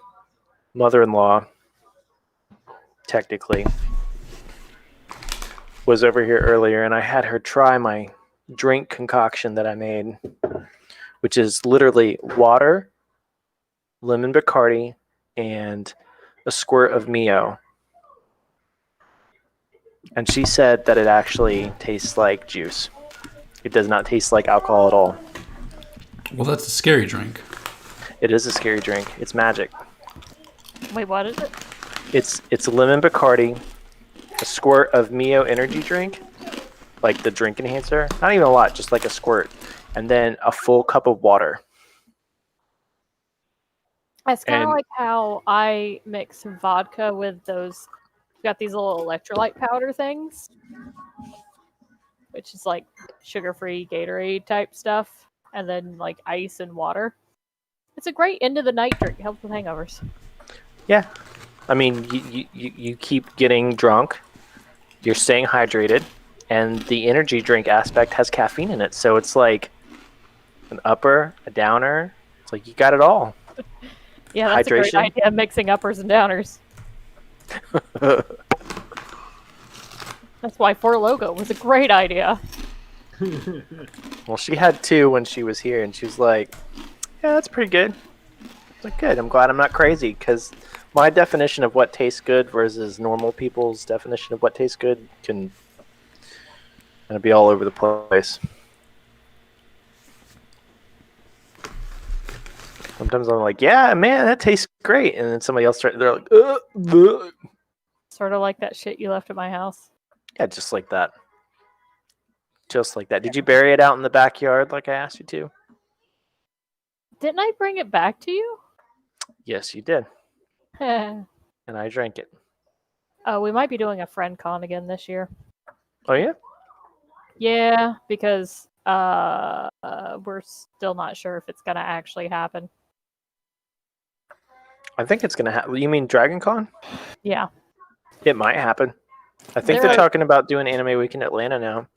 mother-in-law, technically, was over here earlier, and I had her try my drink concoction that I made, which is literally water, lemon Bacardi, and a squirt of Mio. And she said that it actually tastes like juice. It does not taste like alcohol at all. Well, that's a scary drink. It is a scary drink. It's magic. Wait, what is it? It's lemon Bacardi, a squirt of Mio energy drink, like the drink enhancer. Not even a lot, just like a squirt. And then a full cup of water. It's kind of And- like how I mix vodka with those. We've got these little electrolyte powder things, which is like sugar-free Gatorade type stuff, and then like ice and water. It's a great end of the night drink. It helps with hangovers. Yeah. I mean, you keep getting drunk, you're staying hydrated, and the energy drink aspect has caffeine in it. So it's like an upper, a downer. It's like you got it all. Yeah, that's a great Hydration. idea. Mixing uppers and downers. That's why Four Logo was a great idea. Well, she had 2 when she was here, and she was like, yeah, that's pretty good. I was like, good. I'm glad I'm not crazy, because my definition of what tastes good versus normal people's definition of what tastes good can kind of be all over the place. Sometimes I'm like, yeah, man, that tastes great. And then somebody else, they're like, ugh. Sort of like that shit you left at my house. Yeah, just like that. Just like that. Did you bury it out in the backyard like I asked you to? Didn't I bring it back to you? Yes, you did. Oh, And I drank it. we might be doing a friend con again this year. Oh, yeah? Yeah, because we're still not sure if it's gonna actually happen. I think it's going to happen. You mean Dragon Con? Yeah. It might happen. I think they're talking about doing Anime Week in Atlanta now.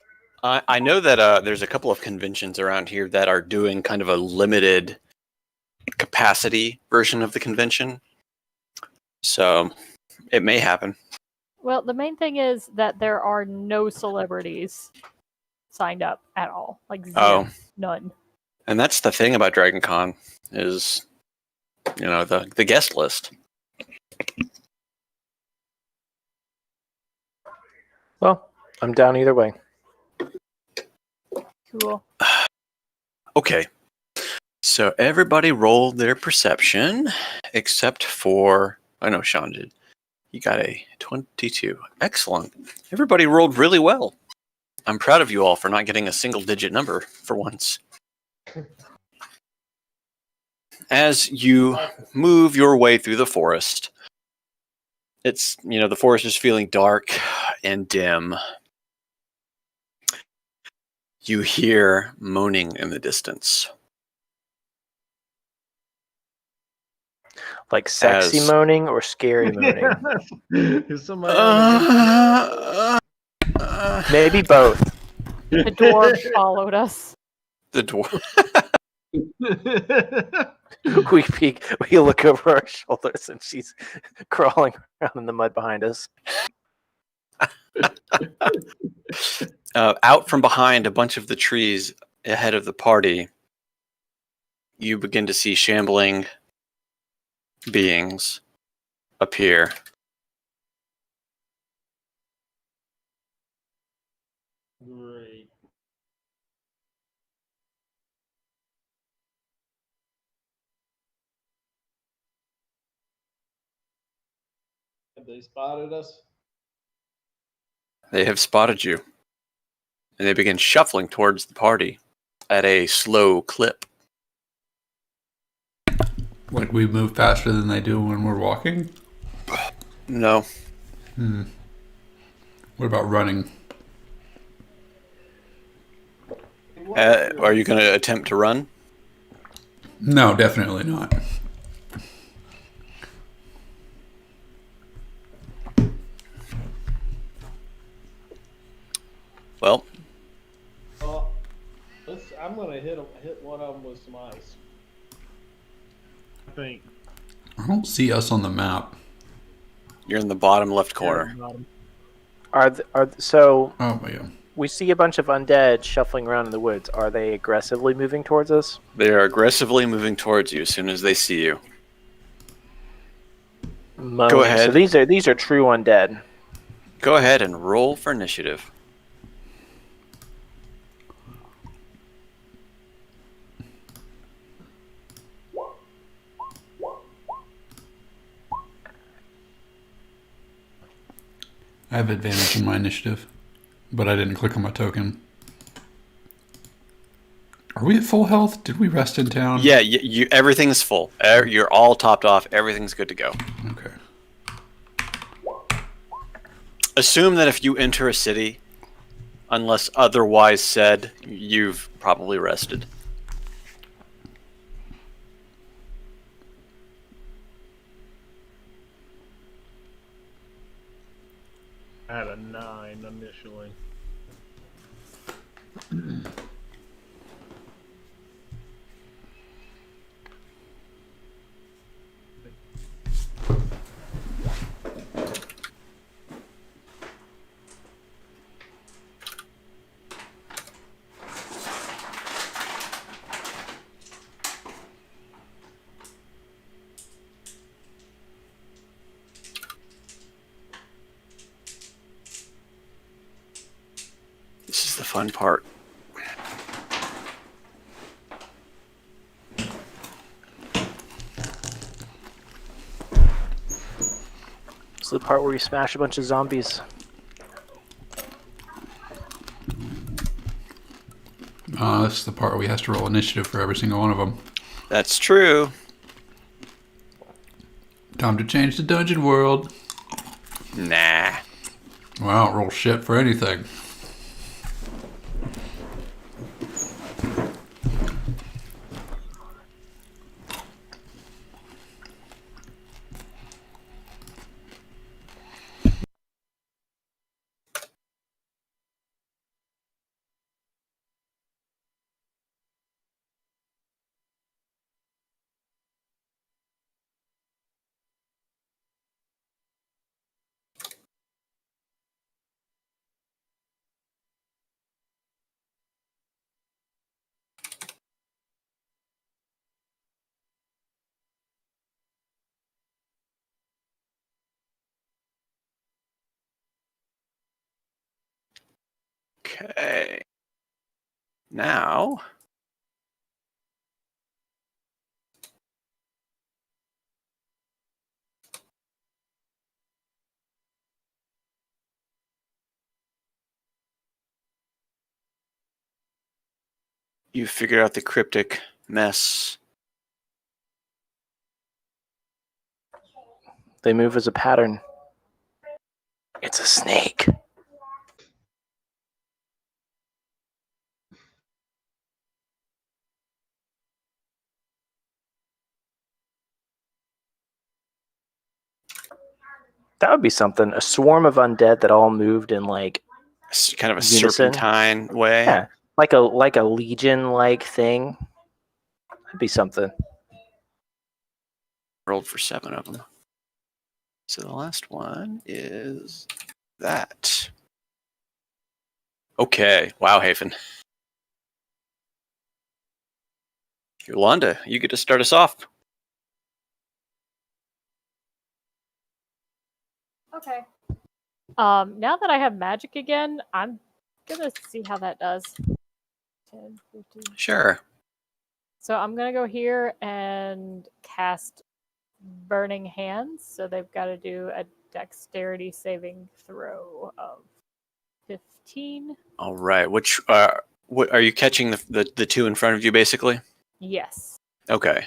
I know that there's a couple of conventions around here that are doing kind of a limited capacity version of the convention. So it may happen. Well, the main thing is that there are no celebrities signed up at all. Like zero. Oh. None. And that's the thing about Dragon Con is, you know, the guest list. Well, I'm down either way. Cool. Okay. So everybody rolled their perception except for, I know Sean did. He got a 22. Excellent. Everybody rolled really well. I'm proud of you all for not getting a single digit number for once. As you move your way through the forest, it's, you know, the forest is feeling dark and dim. You hear moaning in the distance. Like sexy As- moaning or scary moaning? Is somebody on Maybe both. The dwarf followed us. the dwarf. the We peek, we look over our shoulders, and she's crawling around in the mud behind us. Out from behind a bunch of the trees ahead of the party, you begin to see shambling beings appear. Great. Have they spotted us? They have spotted you, and they begin shuffling towards the party at a slow clip. Like we move faster than they do when we're walking? No, What about running? are you going to attempt to run? No, definitely not. Well, Well, I'm gonna hit one of them with some ice. I think. I don't see us on the map. you're in the bottom left corner. So Oh, yeah. we see a bunch of undead shuffling around in the woods. Are they aggressively moving towards us? They are aggressively moving towards you as soon as they see you. Moaning. ahead. So these are true undead. Go ahead and roll for initiative. I have advantage in my initiative, but I didn't click on my token. Are we at full health? Did we rest in town? Yeah, you everything's full. You're all topped off. Everything's good to go. Okay. Assume that if you enter a city, unless otherwise said, you've probably rested. I had a 9 initially. This is the fun part. It's the part where we smash a bunch of zombies. This is the part where we have to roll initiative for every single one of them. That's true. Time to change the dungeon world. Nah. Well, I don't roll shit for anything. Okay. Now. You figured out the cryptic mess. They move as a pattern. It's a snake. That would be something. A swarm of undead that all moved in like Kind of a unison. serpentine way. Yeah, like a legion like thing. That'd be something. Rolled for 7 of them. So the last one is that. Okay. Wow, Hafen. Yolanda, you get to start us off. Okay. Now that I have magic again, I'm gonna see how that does. 10, 15. Sure. So I'm gonna go here and cast Burning Hands. So they've got to do a dexterity saving throw of 15. All right. What are you catching the two in front of you, basically? Yes. Okay.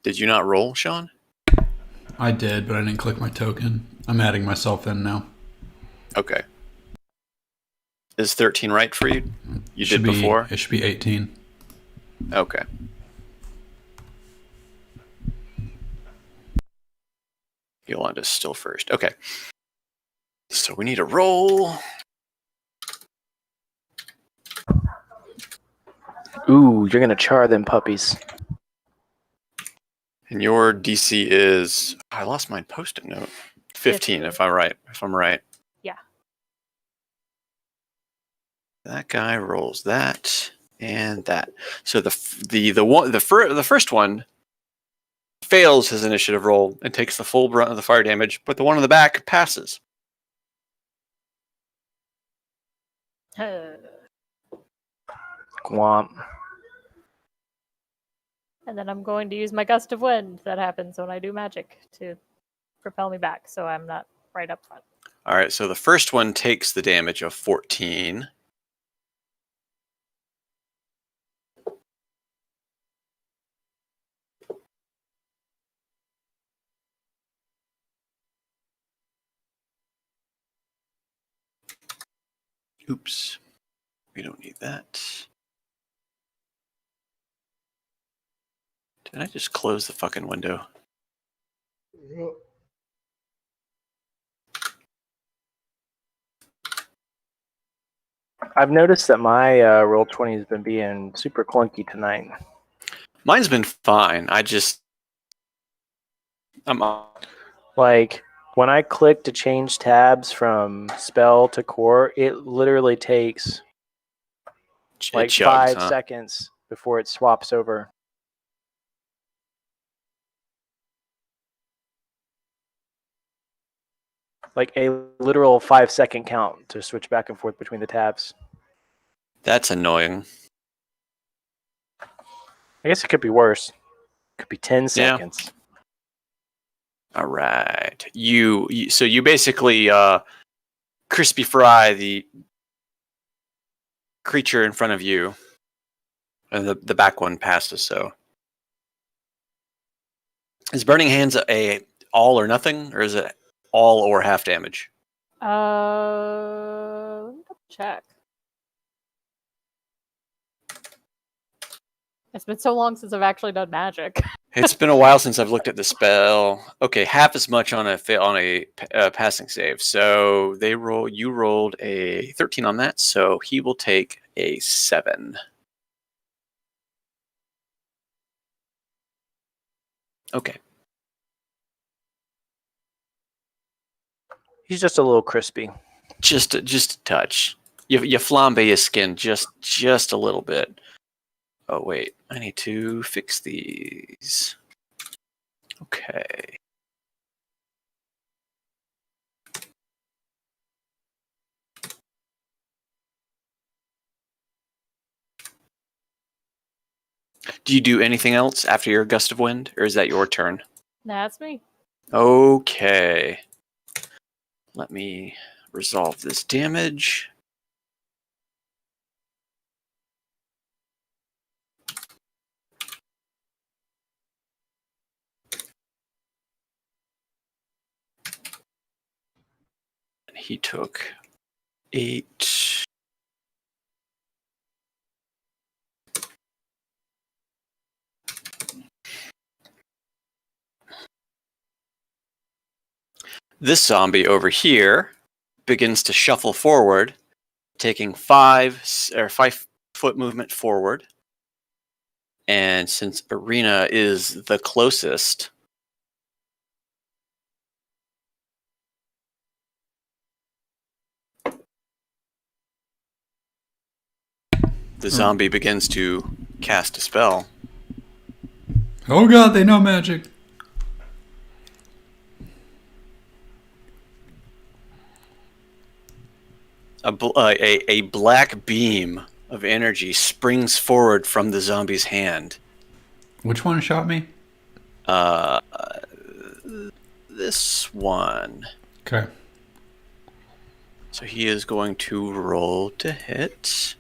Did you not roll, Sean? I did, but I didn't click my token. I'm adding myself in now. Okay. Is 13 right for you? You Should did be- before? It should be 18. Okay. Yolanda's still first. Okay. So we need a roll. Ooh, you're gonna char them puppies. And your DC is I lost my post-it note. 15 if I'm right. Yeah. That guy rolls that and that. So the first one fails his initiative roll and takes the full brunt of the fire damage, but the one in the back passes. Gwomp. And then I'm going to use my gust of wind that happens when I do magic to propel me back, so I'm not right up front. All right, so the first one takes the damage of 14. Oops. We don't need that. Did I just close the fucking window? I've noticed that my roll 20 has been being super clunky tonight. Mine's been fine. I'm Like when I click to change tabs from spell to core, it literally takes like it chugs, 5 huh? seconds before it swaps over. Like a literal 5-second count to switch back and forth between the tabs. That's annoying. I guess it could be worse. It could be 10 Yeah. seconds. All right. So you basically crispy fry the creature in front of you, and the back one passes. So is Burning Hands a all or nothing, or is it all or half damage? Let me double check. It's been so long since I've actually done magic. It's been a while since I've looked at the spell. Okay, half as much on a passing save. So you rolled a 13 on that, so he will take a 7. Okay. He's just a little crispy. Just a touch. You flambe his skin just a little bit. Oh wait, I need to fix these. Okay. Do you do anything else after your gust of wind, or is that your turn? That's me. Okay. Let me resolve this damage. He took 8. This zombie over here begins to shuffle forward, taking 5-foot movement forward. And since Arena is the closest, the zombie begins to cast a spell. Oh god, they know magic. A black beam of energy springs forward from the zombie's hand. Which one shot me? This one. Okay. So he is going to roll to hit.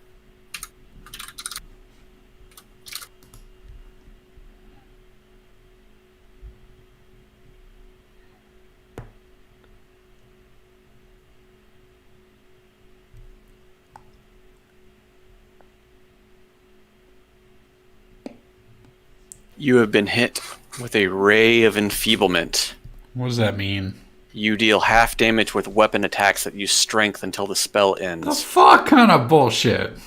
You have been hit with a ray of enfeeblement. What does that mean? You deal half damage with weapon attacks that use strength until the spell The ends. fuck kind of bullshit?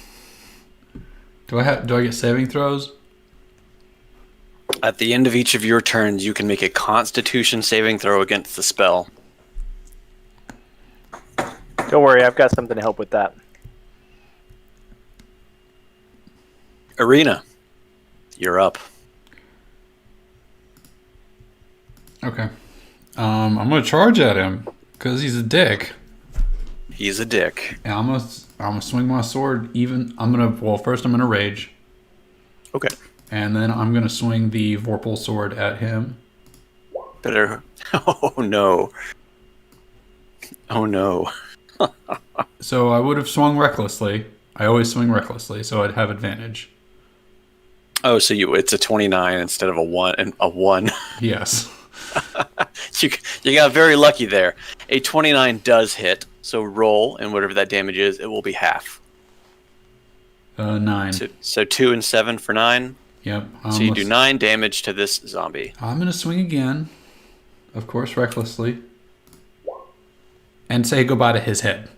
Do I get saving throws? At the end of each of your turns, you can make a Constitution saving throw against the spell. Don't worry, I've got something to help with that. Arena, you're up. Okay. I'm gonna charge at him because he's a dick. He's a dick. And I'm gonna swing my sword. First I'm gonna rage, Okay. and then I'm gonna swing the Vorpal sword at him. Better. Oh no. Oh no. So I would have swung recklessly. I always swing recklessly, so I'd have advantage. Oh, so it's a 29 instead of a 1 and a 1. Yes. You got very lucky there. A 29 does hit, so roll, and whatever that damage is, it will be half. 9. So 2 and 7 for 9. Yep. So you do 9 damage to this zombie. I'm gonna swing again, of course, recklessly, and say goodbye to his head.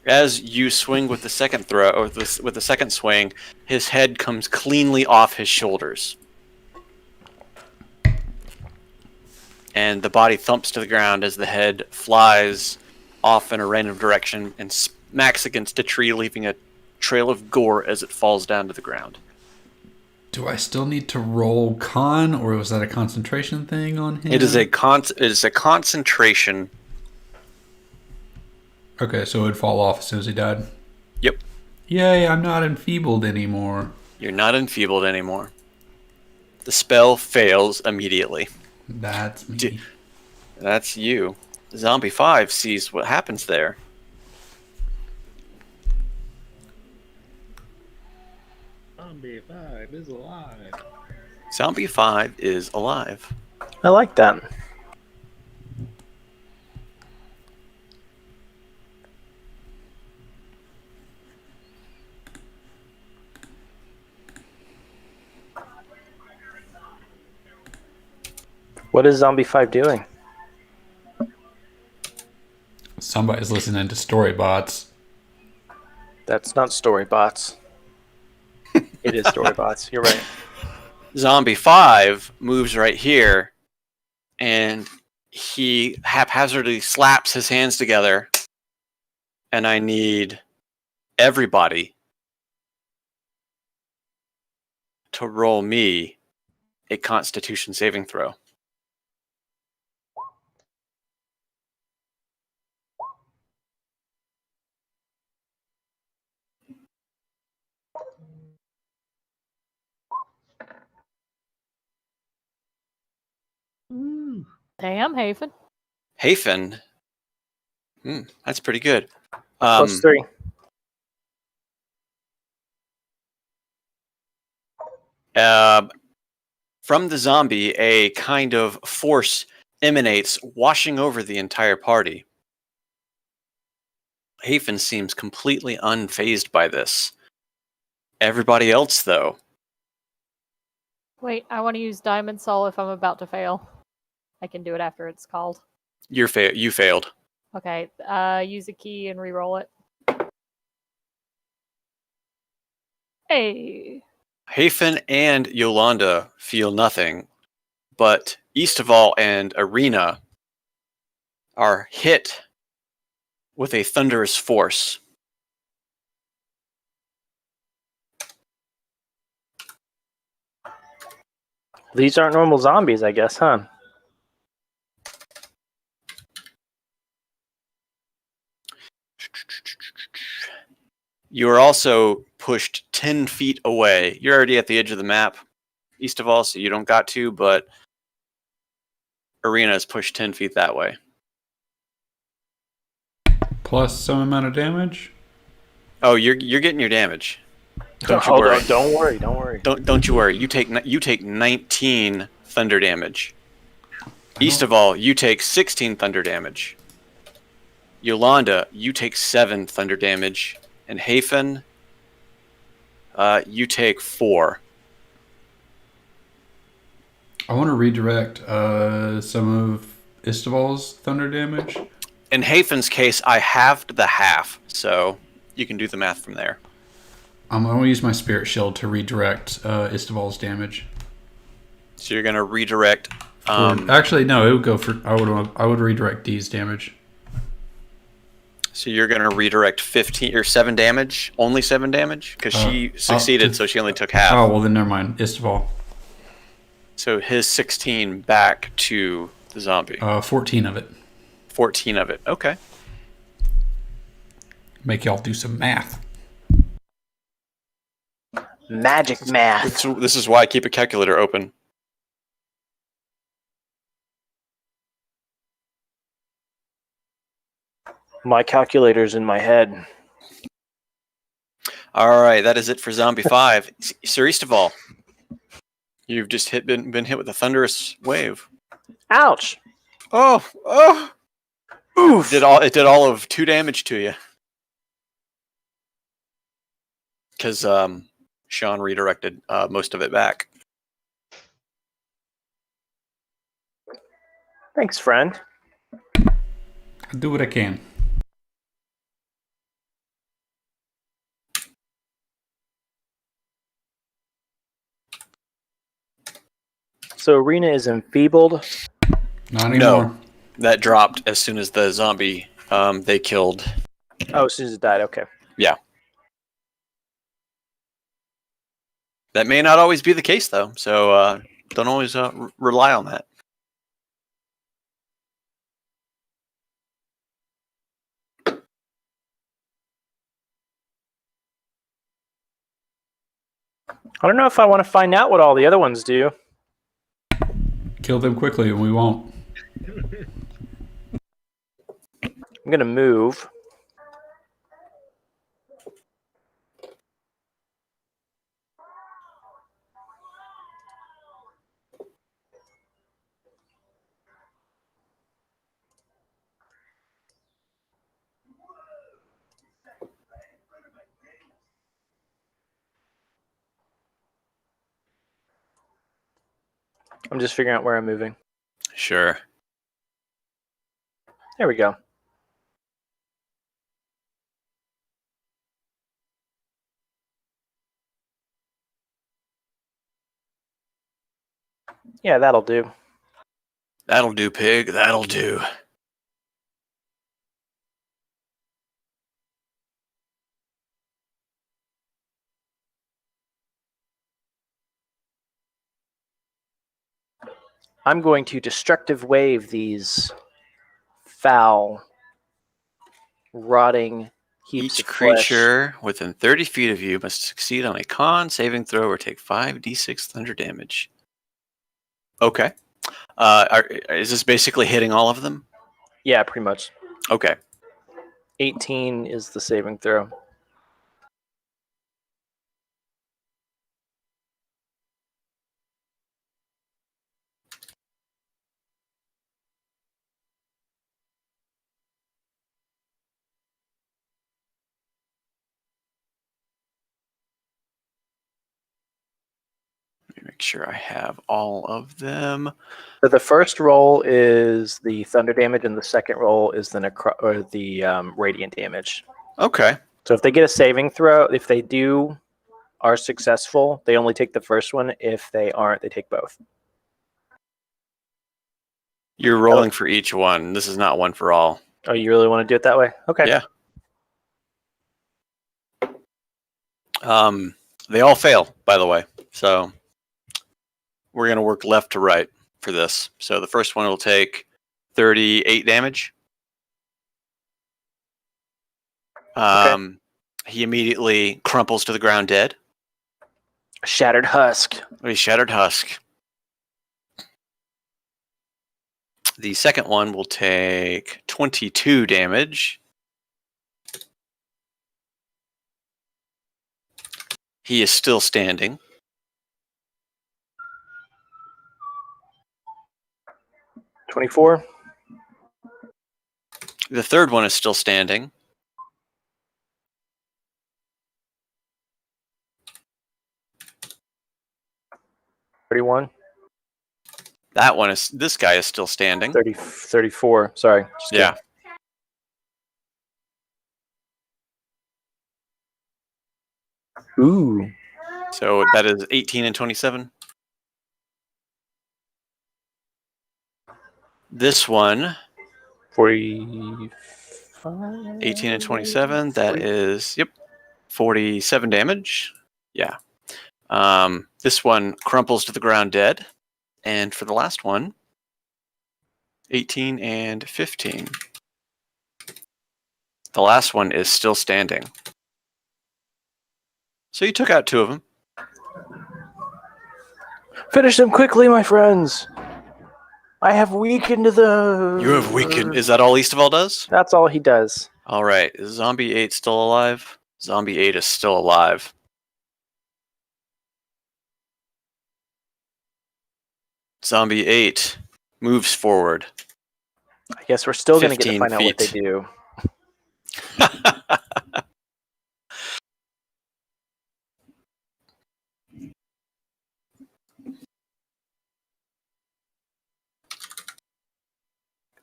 As you swing with the second throw, or with the second swing, his head comes cleanly off his shoulders. And the body thumps to the ground as the head flies off in a random direction and smacks against a tree, leaving a trail of gore as it falls down to the ground. Do I still need to roll con, or was that a concentration thing on him? It is a concentration. Okay, so it would fall off as soon as he died. Yep. Yay, I'm not enfeebled anymore. You're not enfeebled anymore. The spell fails immediately. That's me. That's you. Zombie 5 sees what happens there. Zombie 5 is alive. Zombie 5 is alive. I like that. What is Zombie 5 doing? Somebody's listening to Storybots. That's not Storybots. It is Storybots. You're right. Zombie 5 moves right here, and he haphazardly slaps his hands together, and I need everybody to roll me a Constitution saving throw. Damn, Hafen. Hafen, that's pretty good. +3. From the zombie, a kind of force emanates, washing over the entire party. Hafen seems completely unfazed by this. Everybody else, though. Wait, I want to use Diamond Soul if I'm about to fail. I can do it after it's called. You failed. Okay, use a key and re-roll it. Hey, Hafen and Yolanda feel nothing, but Eastaval and Arena are hit with a thunderous force. These aren't normal zombies, I guess, huh? You are also pushed 10 feet away. You're already at the edge of the map, Eastaval, so you don't got to, but Arena is pushed 10 feet that way. Plus some amount of damage. Oh, you're getting your damage. Don't you Hold worry. on, don't worry. Don't you worry. You take 19 thunder damage. Eastaval, you take 16 thunder damage. Yolanda, you take 7 thunder damage, and Hafen, you take 4. I want to redirect some of Istaval's thunder damage. In Hafen's case, I halved the half, so you can do the math from there. I'm going to use my Spirit Shield to redirect Istaval's damage. So you're gonna redirect. Actually, no, it would go for. I would redirect D's damage. So you're gonna redirect 15 or 7 damage, only 7 damage, because she succeeded, so she only took half. Oh well, then never mind. Istaval. So his 16 back to the zombie. 14 of it. 14 of it. Okay. Make y'all do some math. Magic math. This is why I keep a calculator open. My calculator's in my head. All right, that is it for Zombie 5. Sir Eastaval, you've just been hit with a thunderous wave. Ouch! Oh! Oof! It did all of 2 damage to you. Because Sean redirected most of it back. Thanks, friend. I do what I can. So Arena is enfeebled. Not anymore. No, that dropped as soon as the zombie they killed. Oh, as soon as it died. Okay. Yeah. That may not always be the case, though, so don't always rely on that. I don't know if I want to find out what all the other ones do. Kill them quickly, and we won't. I'm gonna move. I'm just figuring out where I'm moving. Sure. There we go. Yeah, that'll do. That'll do, pig. That'll do. I'm going to destructive wave these foul, rotting heaps Each of flesh. creature within 30 feet of you must succeed on a con saving throw or take 5d6 thunder damage. Okay. Is this basically hitting all of them? Yeah, pretty much. Okay. 18 is the saving throw. Make sure I have all of them. So the first roll is the thunder damage, and the second roll is the radiant damage. Okay. So if they get a saving throw, if they are successful, they only take the first one. If they aren't, they take both. You're rolling for each one. This is not one for all. Oh, you really want to do it that way? Okay. Yeah. They all fail, by the way. So we're going to work left to right for this. So the first one will take 38 damage. He immediately crumples to the ground dead. Shattered husk. A shattered husk. The second one will take 22 damage. He is still standing. 24. The third one is still standing. $31. This guy is still standing. 34. Sorry. Just Yeah. kidding. Ooh. So that is 18 and 27. This one, 45. 18 and 27, that is, 47 damage. Yeah. This one crumples to the ground dead. And for the last one, 18 and 15. The last one is still standing. So you took out two of them. Finish them quickly, my friends. I have weakened the... You have weakened. Is that all Eastaval does? That's all he does. All right. Is Zombie 8 still alive? Zombie 8 is still alive. Zombie 8 moves forward. I guess we're still going to get to 15 find out what they feet. do.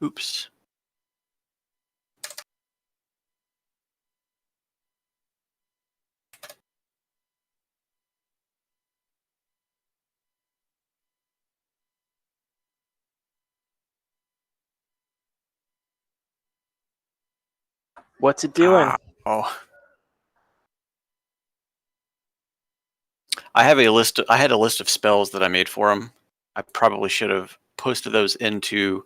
Oops. What's it doing? Oh. I had a list of spells that I made for him. I probably should have posted those into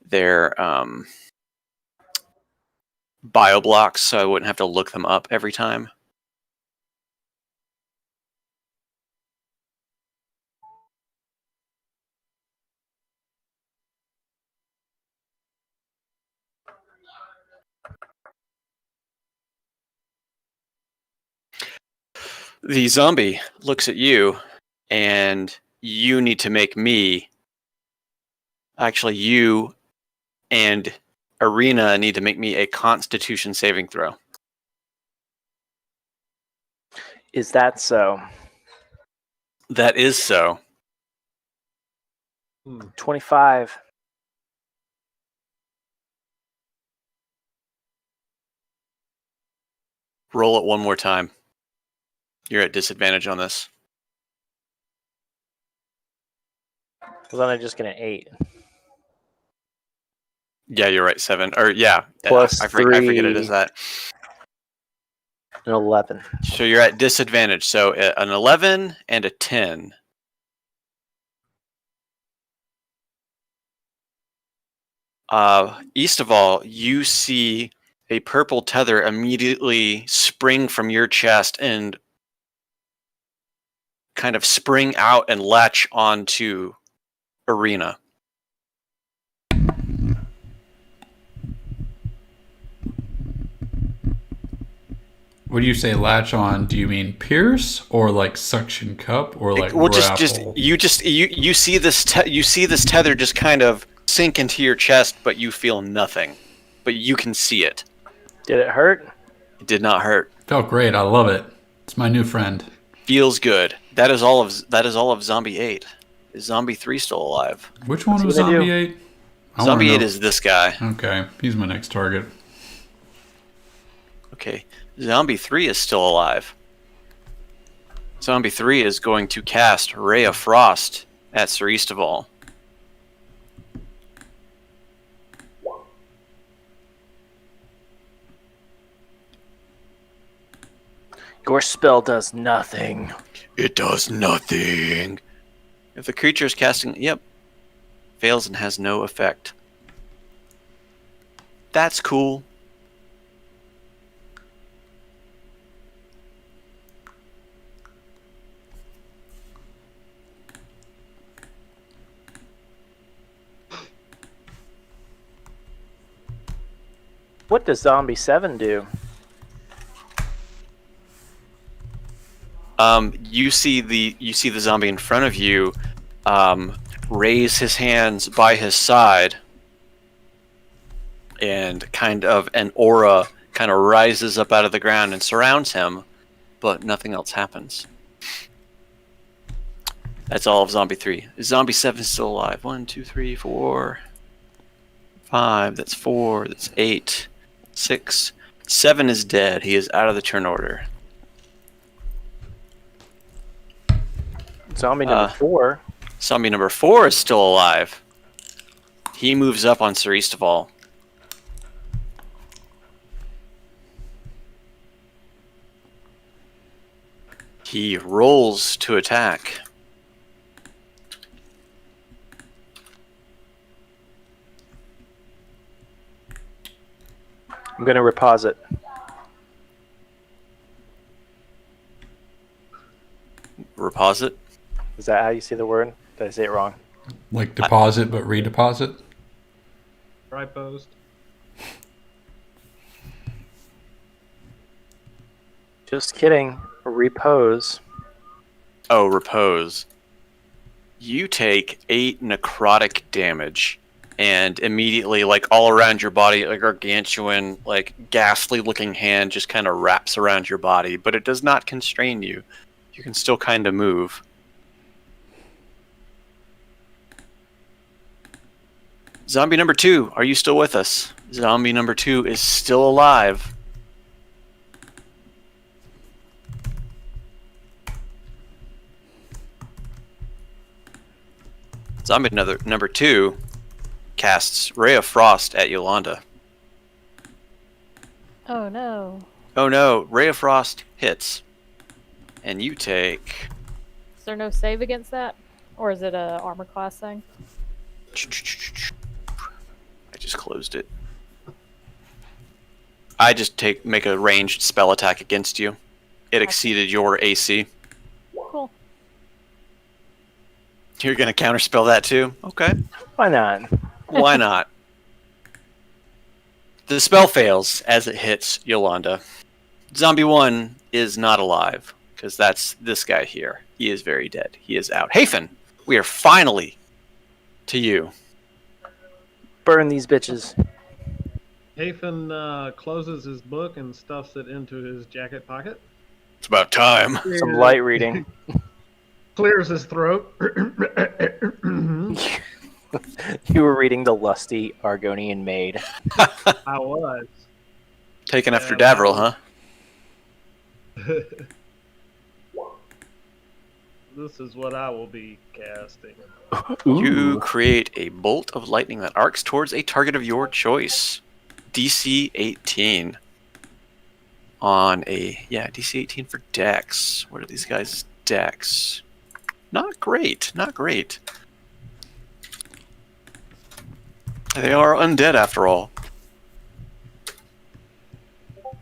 their bio blocks so I wouldn't have to look them up every time. The zombie looks at you, and you need to make me. Actually, you and Arena need to make me a Constitution saving throw. Is that so? That is so. 25. Roll it one more time. You're at disadvantage on this. Wasn't I just going to 8? Yeah, you're right. 7. Or yeah, Plus I forget it 3. is that. An 11. So you're at disadvantage. So an 11 and a 10. Eastaval, you see a purple tether immediately spring from your chest and kind of spring out and latch onto Arena. What do you say latch on? Do you mean pierce or like suction cup or like Well, grapple? you see this tether just kind of sink into your chest, but you feel nothing. But you can see it. Did it hurt? It did not hurt. Felt great. I love it. It's my new friend. Feels good. That is all of Zombie 8. Is Zombie 3 still alive? Which one See was what they do. Zombie 8? Zombie 8 is this guy. Okay, he's my next target. Okay. Zombie 3 is still alive. Zombie 3 is going to cast Ray of Frost at Sir Eastaval. Your spell does nothing. It does nothing. If the creature is casting... Yep. Fails and has no effect. That's cool. What does Zombie 7 do? You see the zombie in front of you raise his hands by his side, and kind of an aura kind of rises up out of the ground and surrounds him, but nothing else happens. That's all of Zombie 3. Is Zombie 7 still alive? 1, 2, 3, 4, 5. That's 4. That's 8. 6. 7 is dead. He is out of the turn order. Zombie number 4. Zombie number 4 is still alive. He moves up on Sir Eastaval. He rolls to attack. I'm going to repause it. Reposit. Is that how you say the word? Did I say it wrong? Like deposit, but redeposit? Right post. Just kidding. Repose. Oh, repose. You take 8 necrotic damage, and immediately, like, all around your body, a gargantuan, like, ghastly-looking hand just kind of wraps around your body, but it does not constrain you. You can still kind of move. Zombie number 2, are you still with us? Zombie number 2 is still alive. Zombie number 2 casts Ray of Frost at Yolanda. Oh no. Oh no, Ray of Frost hits. And you take... Is there no save against that? Or is it a armor class thing? I just closed it. I just make a ranged spell attack against you. It exceeded your AC. Cool. You're gonna counterspell that too? Okay. Why not? Why not? The spell fails as it hits Yolanda. Zombie 1 is not alive, because that's this guy here. He is very dead. He is out. Hafen, we are finally to you. Burn these bitches. Hafen closes his book and stuffs it into his jacket pocket. It's about time. Some light reading. Clears his throat. You were reading The Lusty Argonian Maid. I was. Taken after Yeah, Davril, huh? This is what I will be casting. You Ooh. create a bolt of lightning that arcs towards a target of your choice. DC 18. On a... Yeah, DC 18 for Dex. What are these guys' Dex? Not great. Not great. They are undead after all.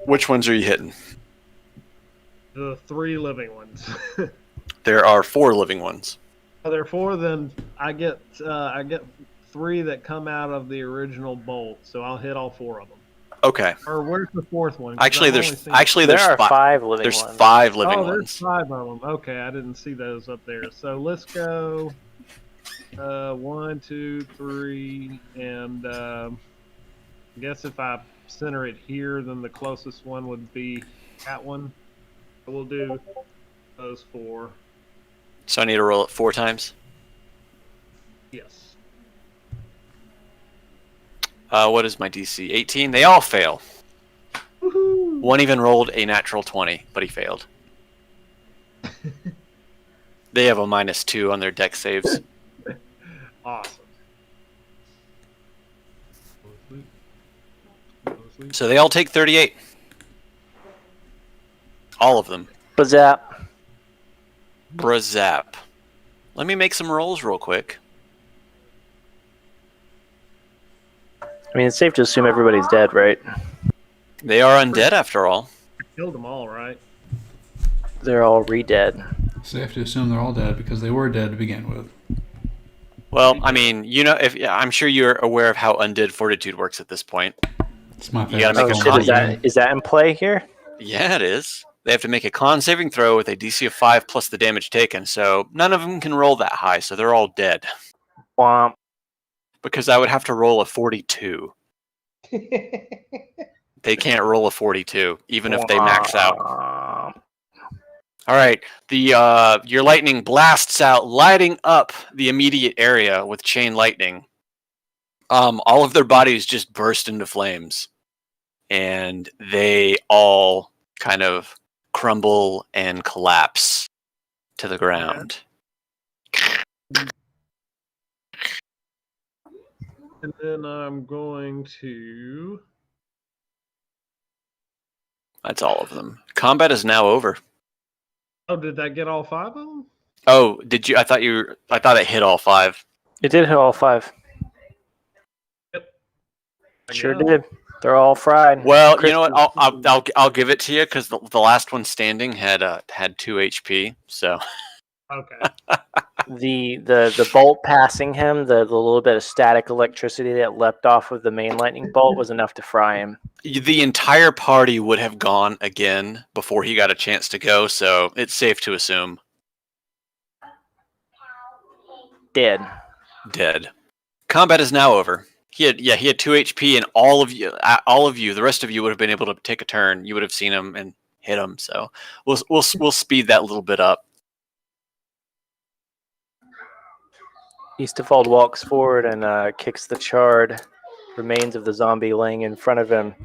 Which ones are you hitting? The 3 living ones. There are 4 living ones. Therefore, then I get 3 that come out of the original bolt, so I'll hit all 4 of them. Okay. Or where's the 4th one? 'Cause Actually, I've there's only seen- There are 5 living There's ones. 5 living there's ones. 5 of them. Okay, I didn't see those up there. So let's go 1, 2, 3, and I guess if I center it here, then the closest one would be that one. We'll do Those 4. So I need to roll it 4 times. Yes. What is my DC? 18. They all fail. Woohoo! One even rolled a natural 20, but he failed. They have a -2 on their deck saves. Awesome. So they all take 38. All of them. Bazap. Brazap. Let me make some rolls real quick. I mean, it's safe to assume everybody's dead, right? They are undead after all. Killed them all, right? They're all re-dead. Safe to assume they're all dead because they were dead to begin with. Well, I mean, you know, I'm sure you're aware of how undead fortitude works at this point. It's my You gotta favorite. make Oh a shit, con- is that in play here? Yeah, it is. They have to make a con saving throw with a DC of 5 plus the damage taken, so none of them can roll that high, so they're all dead. Womp. Because I would have to roll a 42. They can't roll a 42, even if they max out. Womp. All right, your lightning blasts out, lighting up the immediate area with chain lightning. All of their bodies just burst into flames, and they all kind of crumble and collapse to the ground. And then I'm going to. That's all of them. Combat is now over. Oh, did that get all 5 of them? Oh, did you? I thought it hit all 5. It did hit all 5. I Sure guess. did. They're all fried. Well, you know what? I'll give it to you because the last one standing had 2 HP. So Okay. The bolt passing him, the little bit of static electricity that leapt off of the main lightning bolt was enough to fry him. the entire party would have gone again before he got a chance to go. So it's safe to assume Dead. dead. Combat is now over. He had 2 HP, and all of you, the rest of you would have been able to take a turn. You would have seen him and hit him. So we'll speed that a little bit up. Eastafald walks forward and kicks the charred remains of the zombie laying in front of him.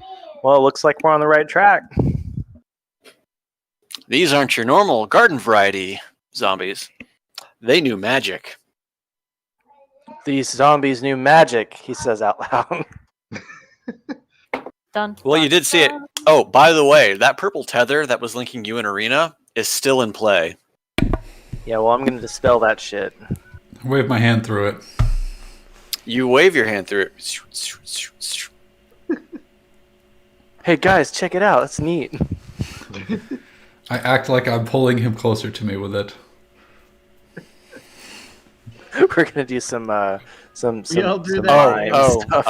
Well, it looks like we're on the right track. These aren't your normal garden variety zombies. They knew magic. These zombies knew magic, he says out loud. Done. Well, you did see it. Oh, by the way, that purple tether that was linking you in Arena is still in play. Yeah, well, I'm going to dispel that shit. Wave my hand through it. You wave your hand through it. Hey, guys, check it out. That's neat. I act like I'm pulling him closer to me with it. We're going to do some Yeah, I'll do some that. mime stuff.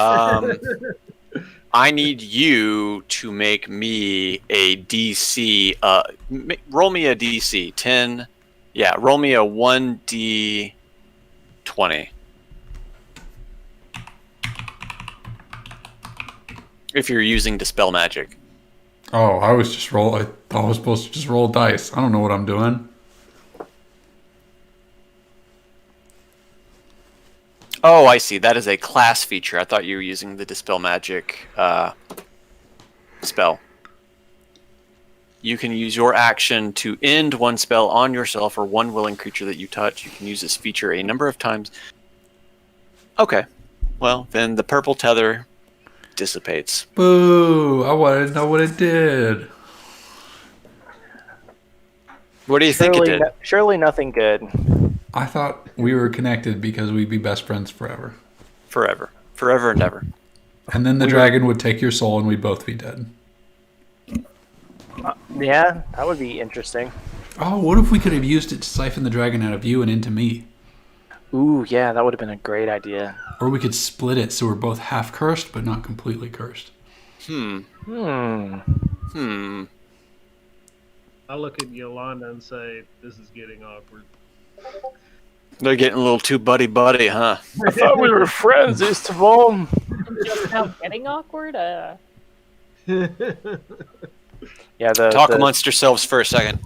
I need you to make me a DC. Roll me a DC 10. Yeah, roll me a 1d20. If you're using Dispel Magic. Oh, I thought I was supposed to just roll dice. I don't know what I'm doing. Oh, I see. That is a class feature. I thought you were using the Dispel Magic spell. You can use your action to end one spell on yourself or one willing creature that you touch. You can use this feature a number of times. Okay. Well, then the purple tether dissipates. Boo! I wanted to know what it did. What do you think it did? Surely nothing good. I thought we were connected because we'd be best friends forever. Forever. Forever and ever. And then the dragon would take your soul and we'd both be dead. Yeah, that would be interesting. Oh, what if we could have used it to siphon the dragon out of you and into me? Ooh, yeah, that would have been a great idea. Or we could split it so we're both half cursed but not completely cursed. Hmm. I look at Yolanda and say, "This is getting awkward." They're getting a little too buddy-buddy, huh? I thought we were friends, Istval. Just now getting awkward. Yeah, Talk amongst yourselves for a second.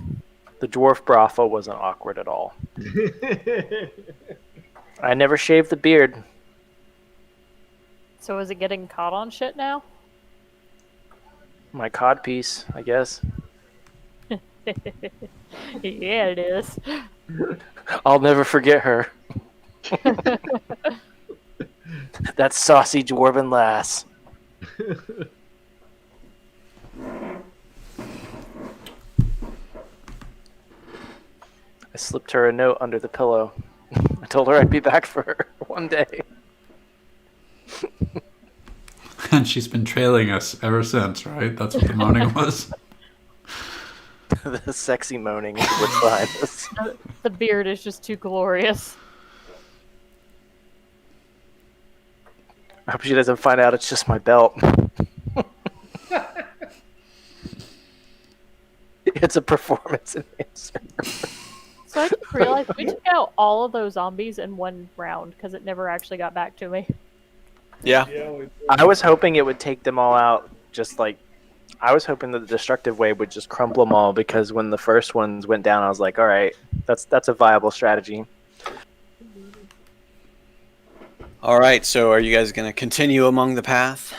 The dwarf brothel wasn't awkward at all. I never shaved the beard. So is it getting caught on shit now? My codpiece, I guess. Yeah, it is. I'll never forget her. That saucy dwarven lass. I slipped her a note under the pillow. I told her I'd be back for her one day. And she's been trailing us ever since, right? That's what the moaning was. The sexy moaning is what's behind this. The beard is just too glorious. I hope she doesn't find out it's just my belt. It's a performance enhancer. So I just realized we took out all of those zombies in one round because it never actually got back to me. Yeah. I was hoping it would take them all out, just like I was hoping that the destructive wave would just crumple them all, because when the first ones went down, I was like, all right, that's a viable strategy. All right. So, are you guys going to continue among the path?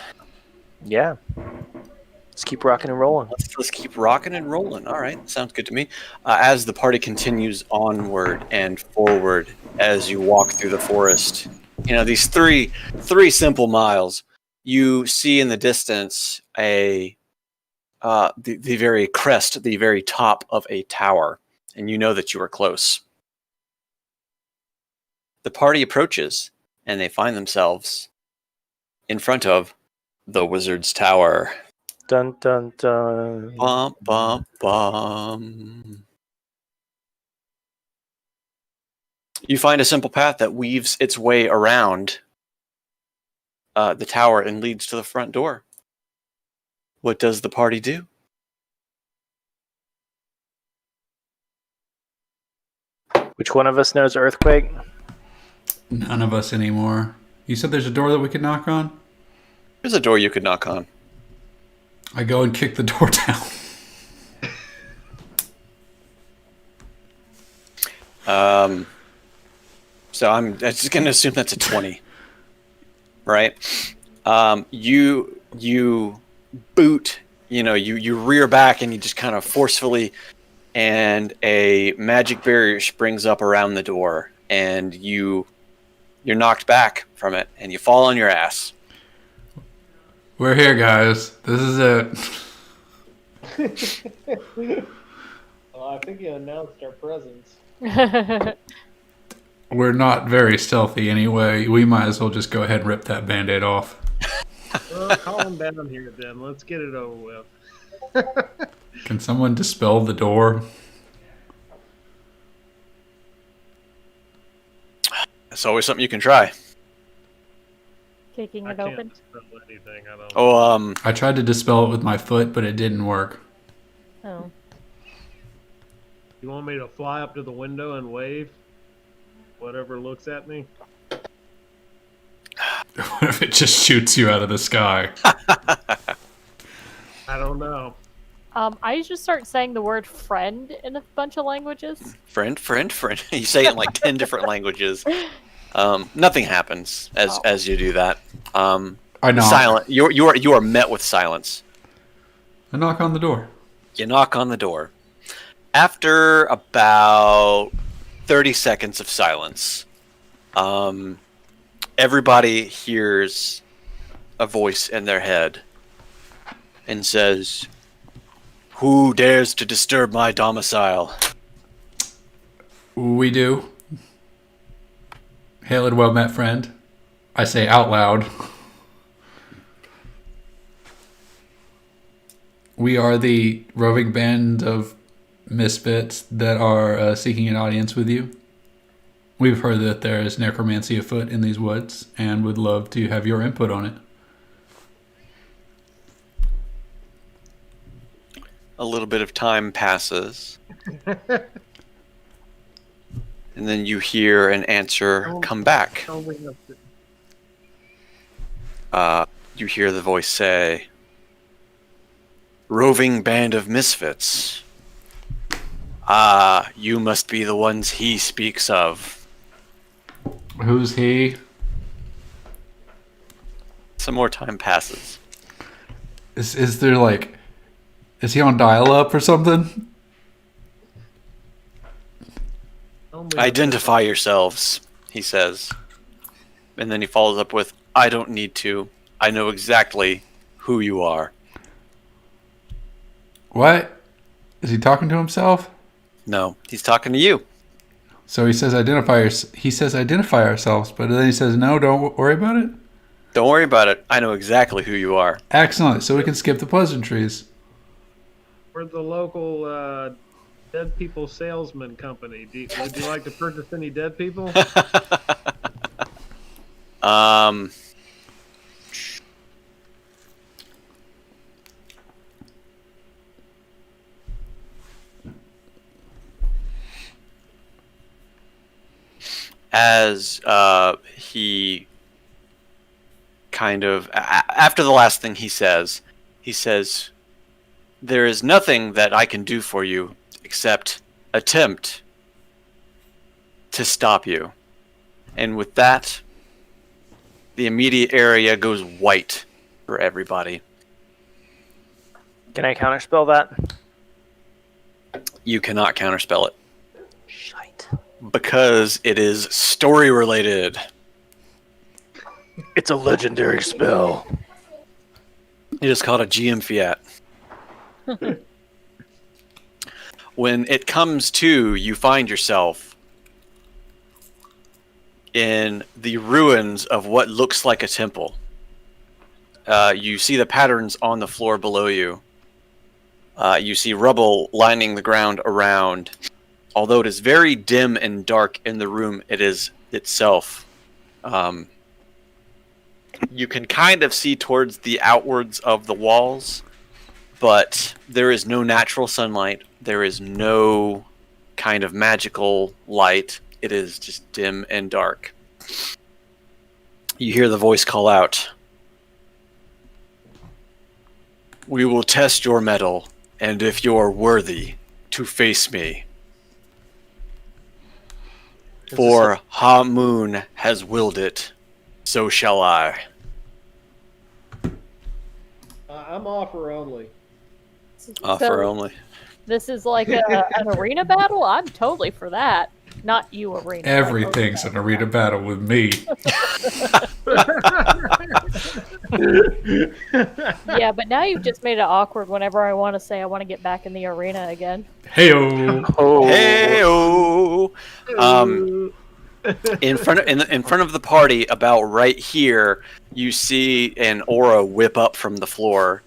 Yeah. Let's keep rocking and rolling. Let's keep rocking and rolling. All right, sounds good to me. As the party continues onward and forward, as you walk through the forest, these three simple miles, you see in the distance the very crest, the very top of a tower, and you know that you are close. The party approaches, and they find themselves in front of the Wizard's Tower. Dun dun dun. Bum, bum, bum. You find a simple path that weaves its way around the tower and leads to the front door. What does the party do? Which one of us knows earthquake? None of us anymore. You said there's a door that we could knock on? There's a door you could knock on. I go and kick the door down. So I'm just going to assume that's a 20. Right? You boot, you rear back and you just kind of forcefully, and a magic barrier springs up around the door, and you're knocked back from it, and you fall on your ass. We're here, guys. This is it. Well, I think you announced our presence. We're not very stealthy anyway. We might as well just go ahead and rip that Band-Aid off. Well, calm down here then. Let's get it over with. Can someone dispel the door? It's always something you can try. Kicking I it can't open. dispel anything. I don't. Oh, I tried to dispel it with my foot, but it didn't work. Oh. You want me to fly up to the window and wave? Whatever looks at me. What if it just shoots you out of the sky? I don't know. I just start saying the word friend in a bunch of languages. friend. You say it in like 10 different languages. Nothing happens as you do that. I knock. Silent. You are met with silence. I knock on the door. You knock on the door. After about 30 seconds of silence, everybody hears a voice in their head and says, "Who dares to disturb my domicile?" We do. Hail and well met, friend. I say out loud. We are the roving band of misfits that are seeking an audience with you. We've heard that there is necromancy afoot in these woods and would love to have your input on it. A little bit of time passes. And then you hear an answer come back. Tell me nothing. You hear the voice say, "Roving band of misfits. Ah, you must be the ones he speaks of. Who's he? Some more time passes. Is there like, is he on dial-up or something? Only Identify yourselves, he says. And then he follows up with, I don't need to. I know exactly who you are. What? Is he talking to himself? No, he's talking to you. So he says identify ourselves, but then he says no, don't worry about it. Don't worry about it. I know exactly who you are. Excellent. So we can skip the pleasantries. We're the local dead people salesman company. Would you like to purchase any dead people? As he kind of after the last thing he says, there is nothing that I can do for you except attempt to stop you. And with that, the immediate area goes white for everybody. Can I counterspell that? You cannot counterspell it Shite. because it is story related. It's a legendary spell. It is called a GM Fiat. When it comes to, you find yourself in the ruins of what looks like a temple. You see the patterns on the floor below you. You see rubble lining the ground around. Although it is very dim and dark in the room it is itself. You can kind of see towards the outwards of the walls, but there is no natural sunlight. There is no kind of magical light. It is just dim and dark. You hear the voice call out, "We will test your mettle, and if you are worthy to face me. For Ha-Moon has willed it, so shall I." I'm offer only. Offer So only. this is like an arena battle? I'm totally for that. Not you, arena. Everything's an arena battle with me. Yeah, but now you've just made it awkward whenever I want to say I want to get back in the arena again. Heyo. Oh. Hey-o! In front of the party, about right here, you see an aura whip up from the floor,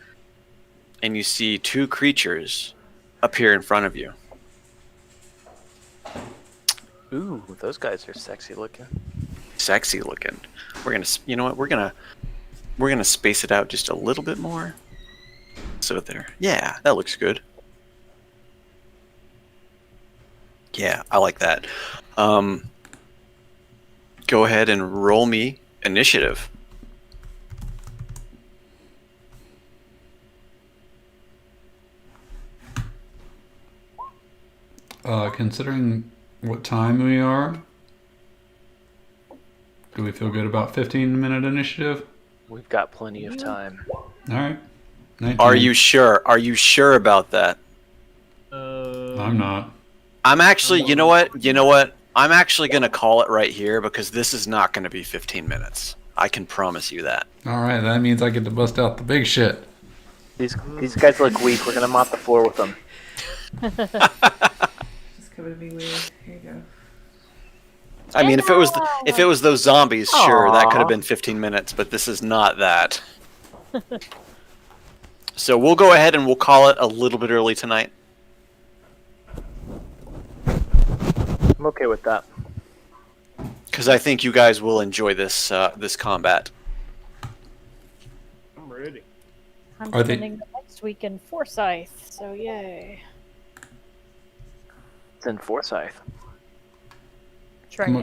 and you see two creatures appear in front of you. Ooh, those guys are sexy looking. Sexy looking. We're gonna, you know what? We're gonna space it out just a little bit more. So there, yeah, that looks good. Yeah, I like that. Go ahead and roll me initiative. Considering what time we are, do we feel good about 15-minute initiative? We've got plenty of time. All right. 19. Are you sure? Are you sure about that? I'm not. I'm actually, you know what? I'm actually going to call it right here because this is not going to be 15 minutes. I can promise you that. All right, that means I get to bust out the big shit. These guys look weak. We're gonna mop the floor with them. Just covered me weird. Here you go. I mean, if it was those zombies, sure, that could have been 15 minutes, but this is not that. So we'll go ahead and we'll call it a little bit early tonight. I'm okay with that. Because I think you guys will enjoy this this combat. I'm ready. I'm Are they- spending the next week in Forsyth, so yay. It's in Forsyth. Trying